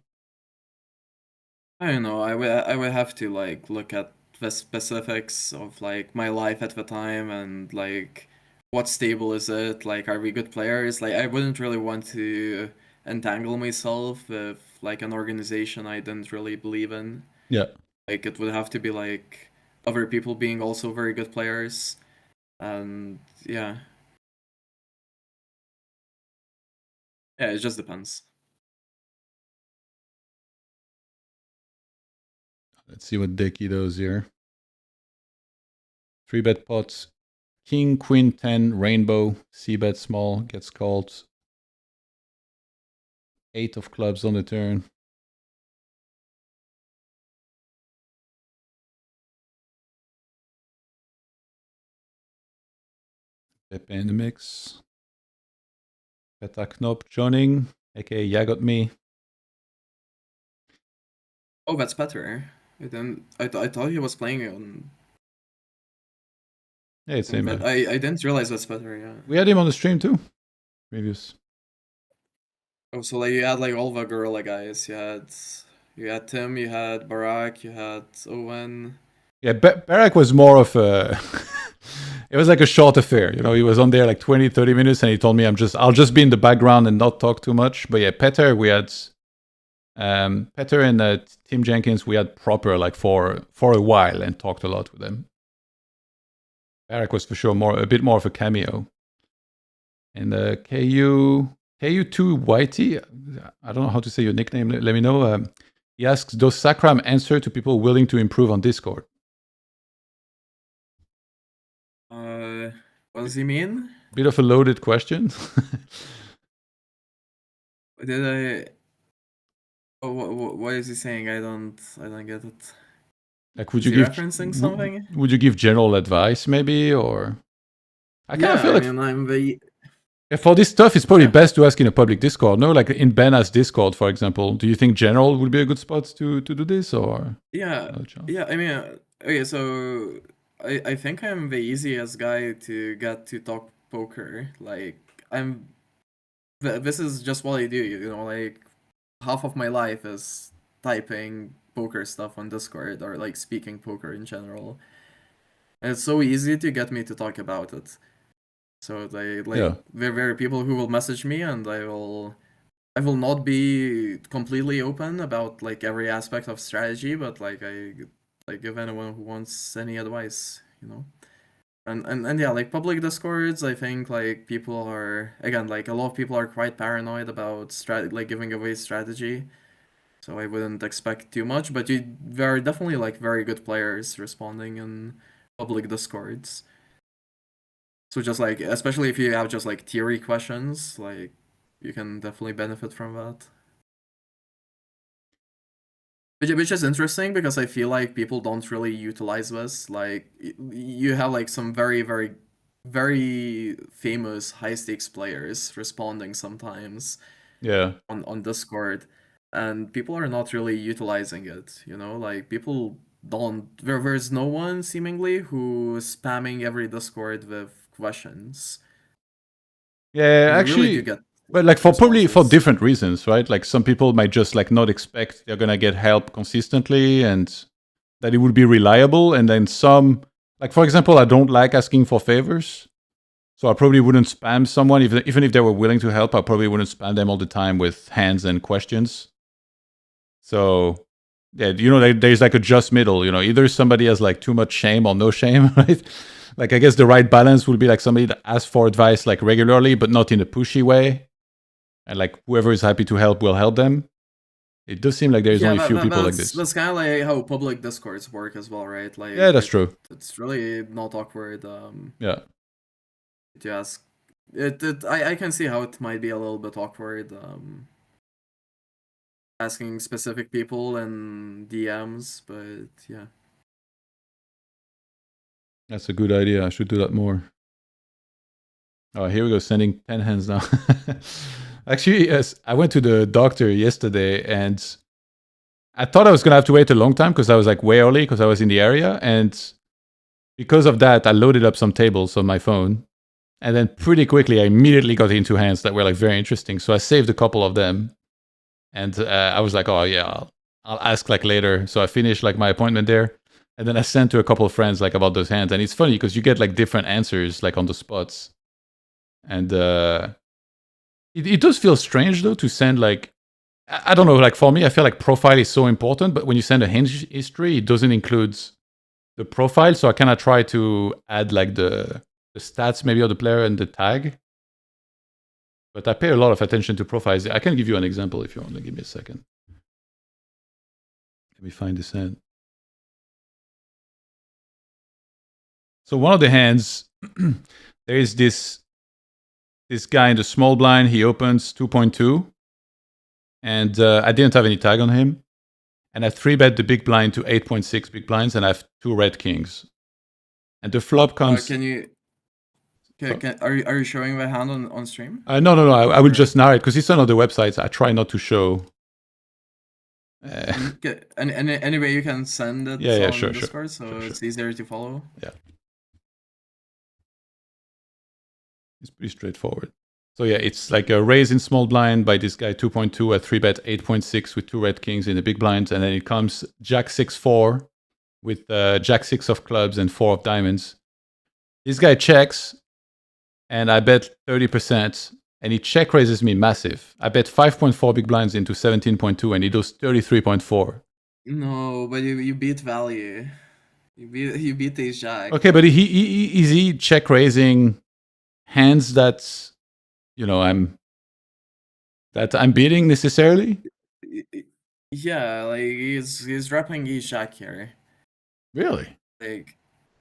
I don't know. I would have to like look at the specifics of like my life at the time and like what stable is it? Like are we good players? Like I wouldn't really want to entangle myself with like an organization I didn't really believe in. Yeah. Like it would have to be like other people being also very good players. And yeah. Yeah, it just depends. Let's see what Dickie does here. 3-bet pots. King, queen, 10, rainbow. C-bet small, gets called. 8 of clubs on the turn. Pepe in the mix. Peta Knop joining, aka Yeah Got Me. Oh, that's better. I thought he was playing on. Yeah, it's same. I didn't realize that's better. Yeah. We had him on the stream too. Previous. Oh, so like you had like all the gorilla guys. You had Tim, you had Barack, you had Owen. Yeah, Barack was more of a. It was like a short affair, you know. He was on there like 20, 30 minutes, and he told me, I'll just be in the background and not talk too much. But yeah, Peter, we had Peter and Tim Jenkins, we had proper like for a while and talked a lot with them. Barack was for sure a bit more of a cameo. And KU2 Whitey, I don't know how to say your nickname. Let me know. He asks, does Sacram answer to people willing to improve on Discord? What does he mean? Bit of a loaded question. Did I? Oh, what is he saying? I don't get it. Like, would Is you he give referencing something? Would you give general advice, maybe, or? I kind of feel I like mean, I'm the. for this stuff, it's probably best to ask in a public Discord. No, like in Bena's Discord, for example. Do you think general would be a good spot to do this, or? Yeah. I mean, okay. So I think I'm the easiest guy to get to talk poker. Like this is just what I do. You know, like half of my life is typing poker stuff on Discord or like speaking poker in general. And it's so easy to get me to talk about it. So there are people who will message me, and I will not be completely open about like every aspect of strategy, but like I give anyone who wants any advice, you know. And yeah, like public discords, I think like people are, again, like a lot of people are quite paranoid about like giving away strategy. So I wouldn't expect too much, but there are definitely like very good players responding in public discords. So just like, especially if you have just like theory questions, like you can definitely benefit from that. Which is interesting because I feel like people don't really utilize this. Like you have like some very, very, very famous high stakes players responding sometimes. Yeah. On Discord, and people are not really utilizing it. You know, like people don't. There's no one seemingly who's spamming every Discord with questions. Yeah, You actually, really do get but like probably for responses. different reasons, right? Like some people might just like not expect they're gonna get help consistently and that it would be reliable, and then some, like for example, I don't like asking for favors, so I probably wouldn't spam someone even if they were willing to help. I probably wouldn't spam them all the time with hands and questions. So yeah, you know, there's like a just middle. You know, either somebody has like too much shame or no shame, right? Like I guess the right balance would be like somebody that asks for advice like regularly, but not in a pushy way, and like whoever is happy to help will help them. It does seem like there's only a few people like this. That's kind of like how public discords work as well, right? Like Yeah, that's true. It's really not awkward. Yeah. To ask, I can see how it might be a little bit awkward. Asking specific people and DMs, but yeah. That's a good idea. I should do that more. Oh, here we go. Sending 10 hands now. Actually, yes, I went to the doctor yesterday and I thought I was going to have to wait a long time because I was like way early because I was in the area. And because of that, I loaded up some tables on my phone. And then pretty quickly, I immediately got into hands that were like very interesting. So I saved a couple of them. And I was like, oh yeah, I'll ask like later. So I finished like my appointment there. And then I sent to a couple of friends like about those hands. And it's funny because you get like different answers like on the spots. And it does feel strange though to send like, I don't know, like for me, I feel like profile is so important. But when you send a hinge history, it doesn't include the profile. So I kind of try to add like the stats maybe of the player and the tag. But I pay a lot of attention to profiles. I can give you an example if you want to give me a second. Let me find this hand. So one of the hands, there is this guy in the small blind. He opens 2.2, and I didn't have any tag on him, and I 3-bet the big blind to 8.6 big blinds, and I have 2 red kings, and the flop comes. Are you showing the hand on stream? No. I will just narrate because it's on other websites. I try not to show. Any way you can send it on Discord, so it's easier to follow. Yeah, it's pretty straightforward. So yeah, it's like a raise in small blind by this guy 2.2, a 3-bet 8.6 with 2 red kings in the big blinds, and then it comes Jack 6-4 with Jack 6 of clubs and 4 of diamonds. This guy checks, and I bet 30%. And he check raises me massive. I bet 5.4 big blinds into 17.2, and he does 33.4. No, but you beat value. You beat ace jack. Okay, but is he check raising hands that I'm beating necessarily? Yeah, like he's repping ace jack here. Really? Like,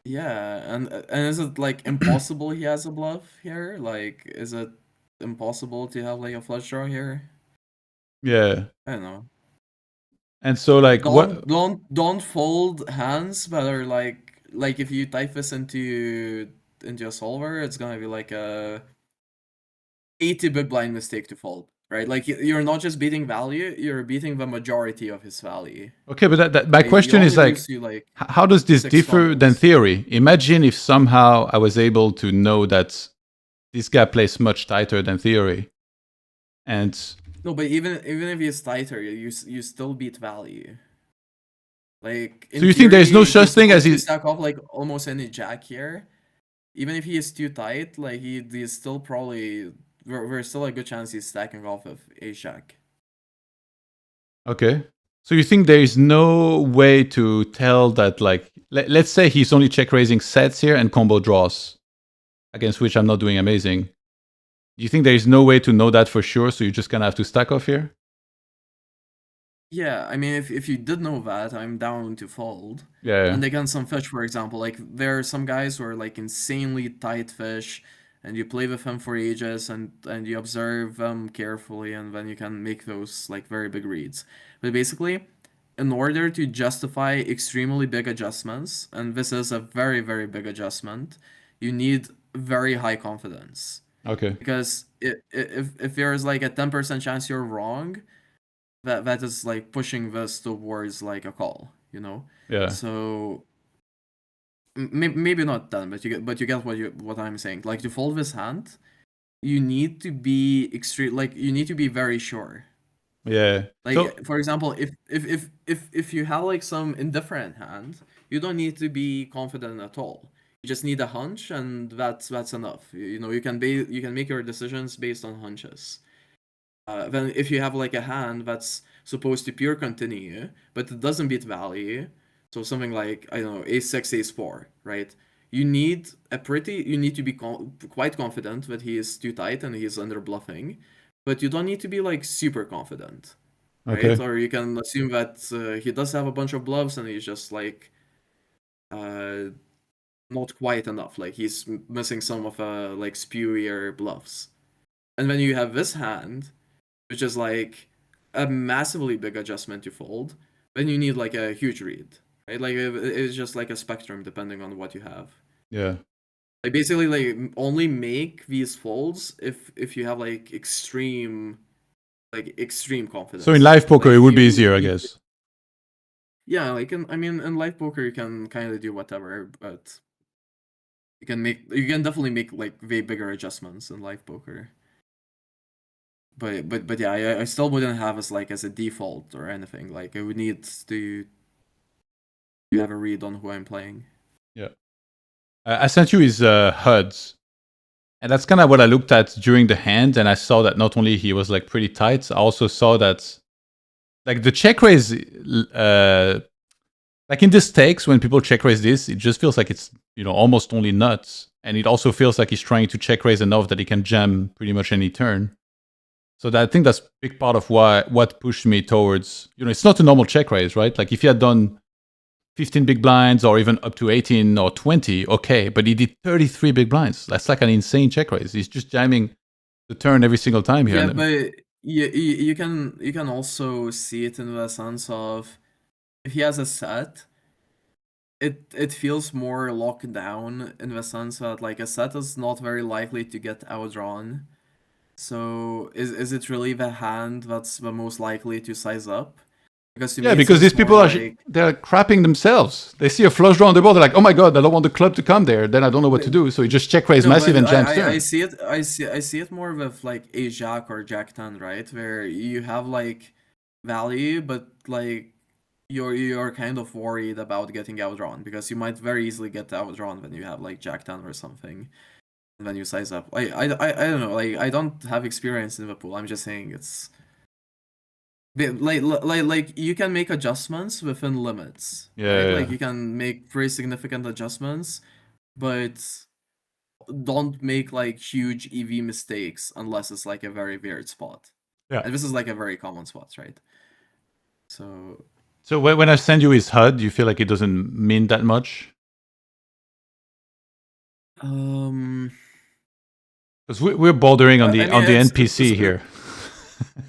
yeah, and is it like impossible he has a bluff here? Like, is it impossible to have like a flush draw here? Yeah. I don't know. And so like don't fold hands that are like if you type this into a solver, it's gonna be like a 80 big blind mistake to fold, right? Like you're not just beating value, you're beating the majority of his value. Okay, but that my question is like how does this differ than theory? Imagine if somehow I was able to know that this guy plays much tighter than theory. And no, but even if he's tighter, you still beat value. Like, so you think there's no such thing as he stack off like almost any jack here, even if he is too tight, like he's still probably there's still a good chance he's stacking off of ace jack. Okay, so you think there is no way to tell that, like, let's say he's only check raising sets here and combo draws, against which I'm not doing amazing. Do you think there is no way to know that for sure? So you're just gonna have to stack off here? Yeah, I mean, if you did know that, I'm down to fold. Yeah. And against some fish, for example, like there are some guys who are like insanely tight fish, and you play with them for ages, and you observe them carefully, and then you can make those like very big reads. But basically, in order to justify extremely big adjustments, and this is a very, very big adjustment, you need very high confidence. Okay. Because if there's like a 10% chance you're wrong, that is like pushing this towards like a call, you know? Yeah. So maybe not 10, but you get what I'm saying. Like to fold this hand, you need to be you need to be very sure. Yeah. Like so, for example, if you have like some indifferent hand, you don't need to be confident at all. You just need a hunch, and that's enough. You know, you can make your decisions based on hunches. Then if you have like a hand that's supposed to pure continue, but it doesn't beat value, so something like, I don't know, ace6, ace4, right? You need to be quite confident that he is too tight and he's under bluffing, but you don't need to be like super confident, right? Okay. Or you can assume that he does have a bunch of bluffs and he's just like not quite enough, like he's missing some of like spewier bluffs. And then you have this hand, which is like a massively big adjustment to fold, then you need like a huge read, right? Like it's just like a spectrum depending on what you have. Yeah. Like basically, like only make these folds if you have like extreme confidence. So in live poker, like, it would be easier, I guess. Yeah, like in live poker you can kind of do whatever, but you can definitely make like way bigger adjustments in live poker. But yeah, I still wouldn't have as a default or anything. Like I would need to have a read on who I'm playing. Yeah, I sent you his HUDs, and that's kind of what I looked at during the hand, and I saw that not only he was like pretty tight, I also saw that like the check raise, like in the stakes when people check raise this, it just feels like it's almost only nuts, and it also feels like he's trying to check raise enough that he can jam pretty much any turn. So I think that's a big part of what pushed me towards, it's not a normal check raise, right? Like if he had done 15 big blinds or even up to 18 or 20, okay, but he did 33 big blinds. That's like an insane check raise. He's just jamming the turn every single time here. Yeah, but you can also see it in the sense of if he has a set, it feels more locked down in the sense that like a set is not very likely to get outdrawn. So is it really the hand that's the most likely to size up? Because to me Yeah, it because these seems more people are like they're crapping themselves. They see a flush draw on the board, they're like, oh my god, I don't want the club to come there. Then I don't know what to do. So you just check raise no, massive but and jam I turn. see it more with like a jack or jack 10, right? Where you have like value, but like you're kind of worried about getting outdrawn because you might very easily get outdrawn when you have like jack 10 or something. When you size up, I don't know, like I don't have experience in the pool. I'm just saying it's like you can make adjustments within limits, right? Yeah. Like you can make pretty significant adjustments, but don't make like huge EV mistakes unless it's like a very weird spot. Yeah. And this is like a very common spot, right? So when I send you his HUD, you feel like it doesn't mean that much? Because we're bordering on the I mean, NPC here.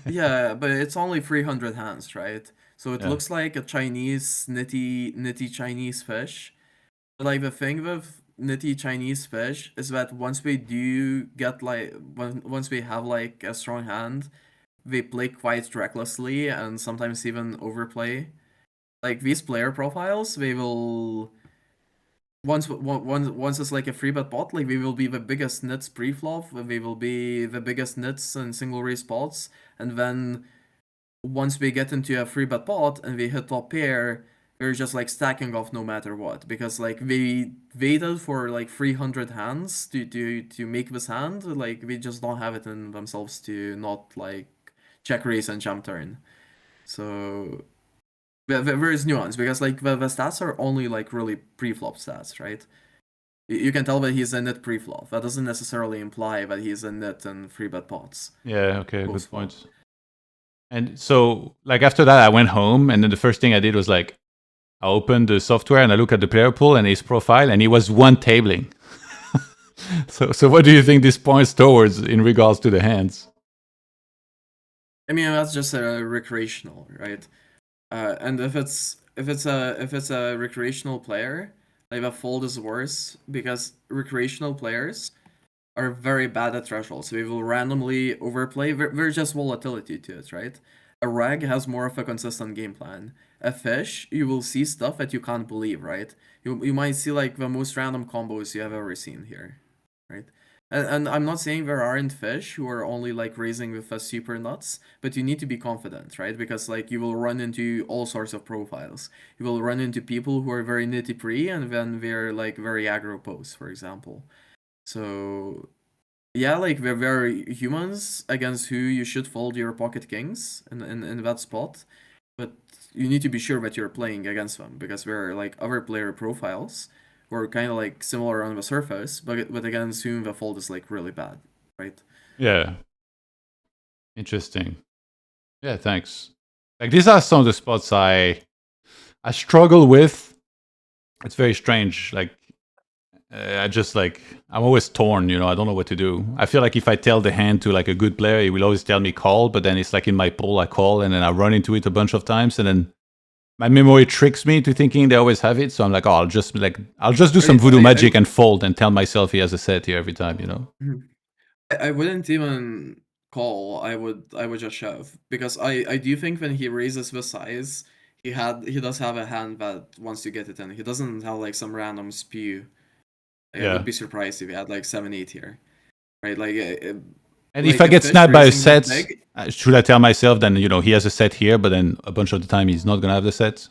yeah, but it's only 300 hands, right? So it Yeah. looks like a Chinese nitty Chinese fish. But like the thing with nitty Chinese fish is that once we do get like once we have like a strong hand, they play quite recklessly and sometimes even overplay. Like these player profiles, they will once it's like a free bet pot, like they will be the biggest nits pre-flop, they will be the biggest nits in single raise spots, and then once we get into a free bet pot and we hit top pair, they're just like stacking off no matter what because like they waited for like 300 hands to make this hand, like they just don't have it in themselves to not like check raise and jump turn. So there is nuance because like the stats are only like really pre-flop stats, right? You can tell that he's a net pre-flop. That doesn't necessarily imply that he's a net and free bet pots. Yeah, okay, good point. And so, like, after that, I went home, and then the first thing I did was, like, I opened the software, and I looked at the player pool and his profile, and he was one tabling. So what do you think this points towards in regards to the hands? I mean, that's just a recreational, right? And if it's a recreational player, like a fold is worse because recreational players are very bad at thresholds. So we will randomly overplay. There's just volatility to it, right? A reg has more of a consistent game plan. A fish, you will see stuff that you can't believe, right? You might see like the most random combos you have ever seen here, right? And I'm not saying there aren't fish who are only like raising with a super nuts, but you need to be confident, right? Because like you will run into all sorts of profiles. You will run into people who are very nitty pre and then they're like very aggro post, for example. So yeah, like we're very humans against who you should fold your pocket kings in that spot, but you need to be sure that you're playing against them because we're like other player profiles who are kind of like similar on the surface, but against whom the fold is like really bad, right? Yeah. Interesting. Yeah, thanks. Like, these are some of the spots I struggle with. It's very strange. Like, I'm always torn, you know, I don't know what to do. I feel like if I tell the hand to like a good player, he will always tell me call, but then it's like in my pool, I call and then I run into it a bunch of times and then my memory tricks me to thinking they always have it. So I'm like, oh, I'll just do some voodoo magic and fold and tell myself he has a set here every time, you know? I wouldn't even call. I would just shove because I do think when he raises the size, he does have a hand that wants to get it in. He doesn't have like some random spew. I would be surprised if he had like 7-8 here, right? Like, and if I get snapped by a set, should I tell myself then, you know, he has a set here, but then a bunch of the time he's not gonna have the set?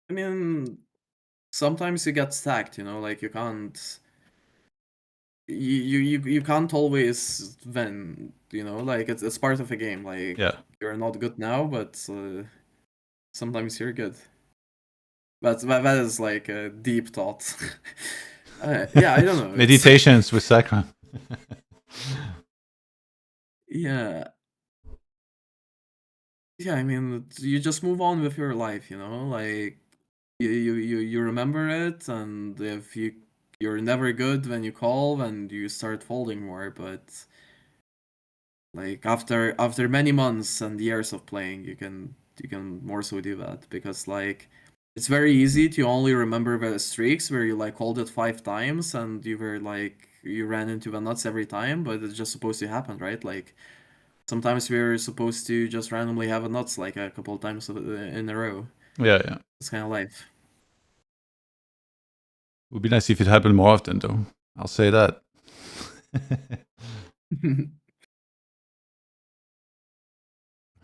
I mean, sometimes you get stacked, you know, like you can't you can't always win, you know, like it's part of the game. Like you're not good now, but sometimes you're good. That is like a deep thought. Yeah, I don't know. Meditations with Sakra. Yeah. Yeah, I mean, you just move on with your life, you know, like you remember it, and if you're never good when you call, then you start folding more, but like after many months and years of playing, you can more so do that, because like it's very easy to only remember the streaks where you like called it 5 times and you ran into the nuts every time, but it's just supposed to happen, right? Like sometimes we're supposed to just randomly have a nuts like a couple of times in a row. Yeah. It's kind of life. It would be nice if it happened more often, though. I'll say that.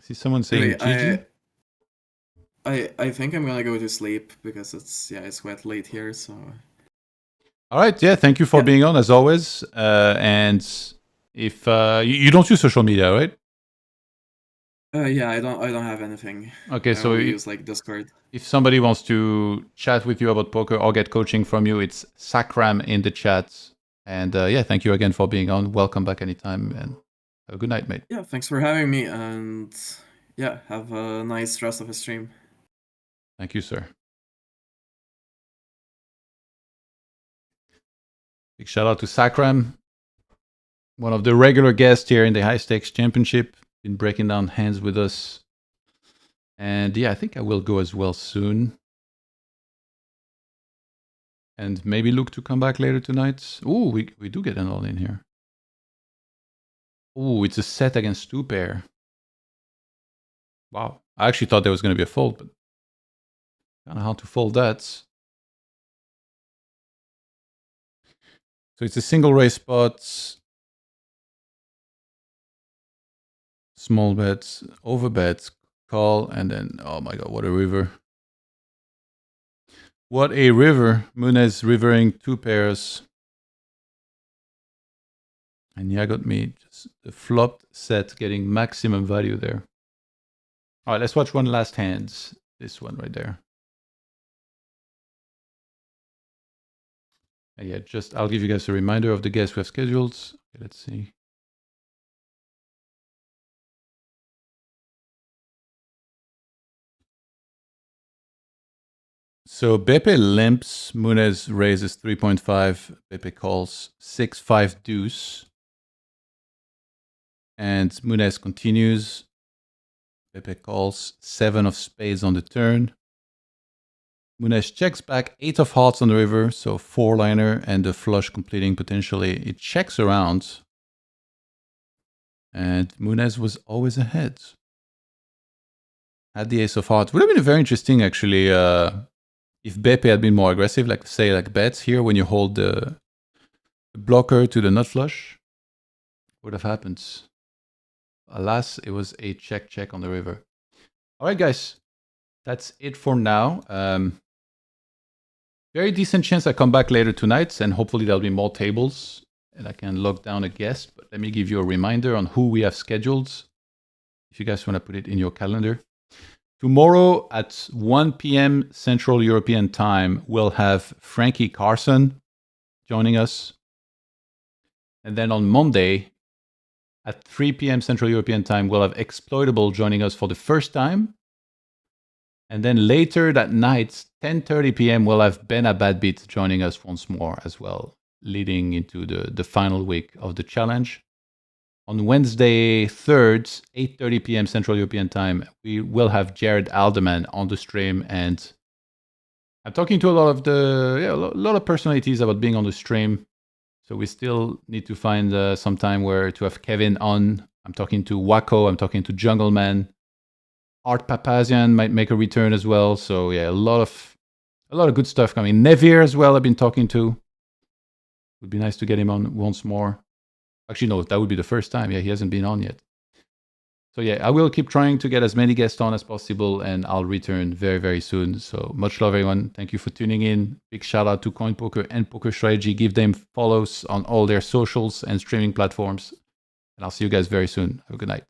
See someone saying Anyway, GG? I think I'm gonna go to sleep because it's quite late here. So All right. Yeah. Thank you for yeah, being on as always. And if you don't use social media, right? yeah, I don't have anything. Okay. I So only use like Discord. if somebody wants to chat with you about poker or get coaching from you, it's Sakram in the chat. And yeah, thank you again for being on. Welcome back anytime, and have a good night, mate. Yeah, thanks for having me, and yeah, have a nice rest of the stream. Thank you, sir. Big shout out to Sakram, one of the regular guests here in the High Stakes Championship. Been breaking down hands with us. And yeah, I think I will go as well soon. And maybe look to come back later tonight. Ooh, we do get an all in here. Ooh, it's a set against 2-pair. Wow. I actually thought there was going to be a fold, but kind of hard to fold that. So it's a single raise spot. Small bets, over bets, call, and then, oh my god, what a river. What a river. Munez rivering 2 pairs. And yeah, got me just the flopped set getting maximum value there. All right, let's watch one last hand. This one right there. And yeah, just I'll give you guys a reminder of the guests we have scheduled. Okay, let's see. So Beppe limps, Munez raises 3.5, Beppe calls 6-5 deuce. And Munez continues. Beppe calls 7 of spades on the turn. Munez checks back 8 of hearts on the river, so 4-liner and the flush completing potentially. It checks around. And Munez was always ahead. Had the ace of hearts. Would have been very interesting actually if Beppe had been more aggressive, like say like bets here when you hold the blocker to the nut flush. What would have happened? Alas, it was a check on the river. All right, guys. That's it for now. Very decent chance I come back later tonight, and hopefully there'll be more tables and I can lock down a guest. But let me give you a reminder on who we have scheduled, if you guys want to put it in your calendar. Tomorrow at 1 p.m. Central European Time, we'll have Frankie Carson joining us. And then on Monday at 3 p.m. Central European Time, we'll have Exploitable joining us for the first time. And then later that night, 10:30 p.m., we'll have Ben Abadbit joining us once more as well, leading into the final week of the challenge. On Wednesday 3rd, 8:30 p.m. Central European Time, we will have Jared Alderman on the stream, and I'm talking to a lot of personalities about being on the stream. So we still need to find some time where to have Kevin on. I'm talking to Wako. I'm talking to Jungleman. Art Papazian might make a return as well. So yeah, a lot of good stuff coming. Nevir as well. I've been talking to. Would be nice to get him on once more. Actually, no, that would be the first time. Yeah, he hasn't been on yet. So yeah, I will keep trying to get as many guests on as possible, and I'll return very, very soon. So much love, everyone. Thank you for tuning in. Big shout out to CoinPoker and PokerStrategy. Give them follows on all their socials and streaming platforms. And I'll see you guys very soon. Have a good night.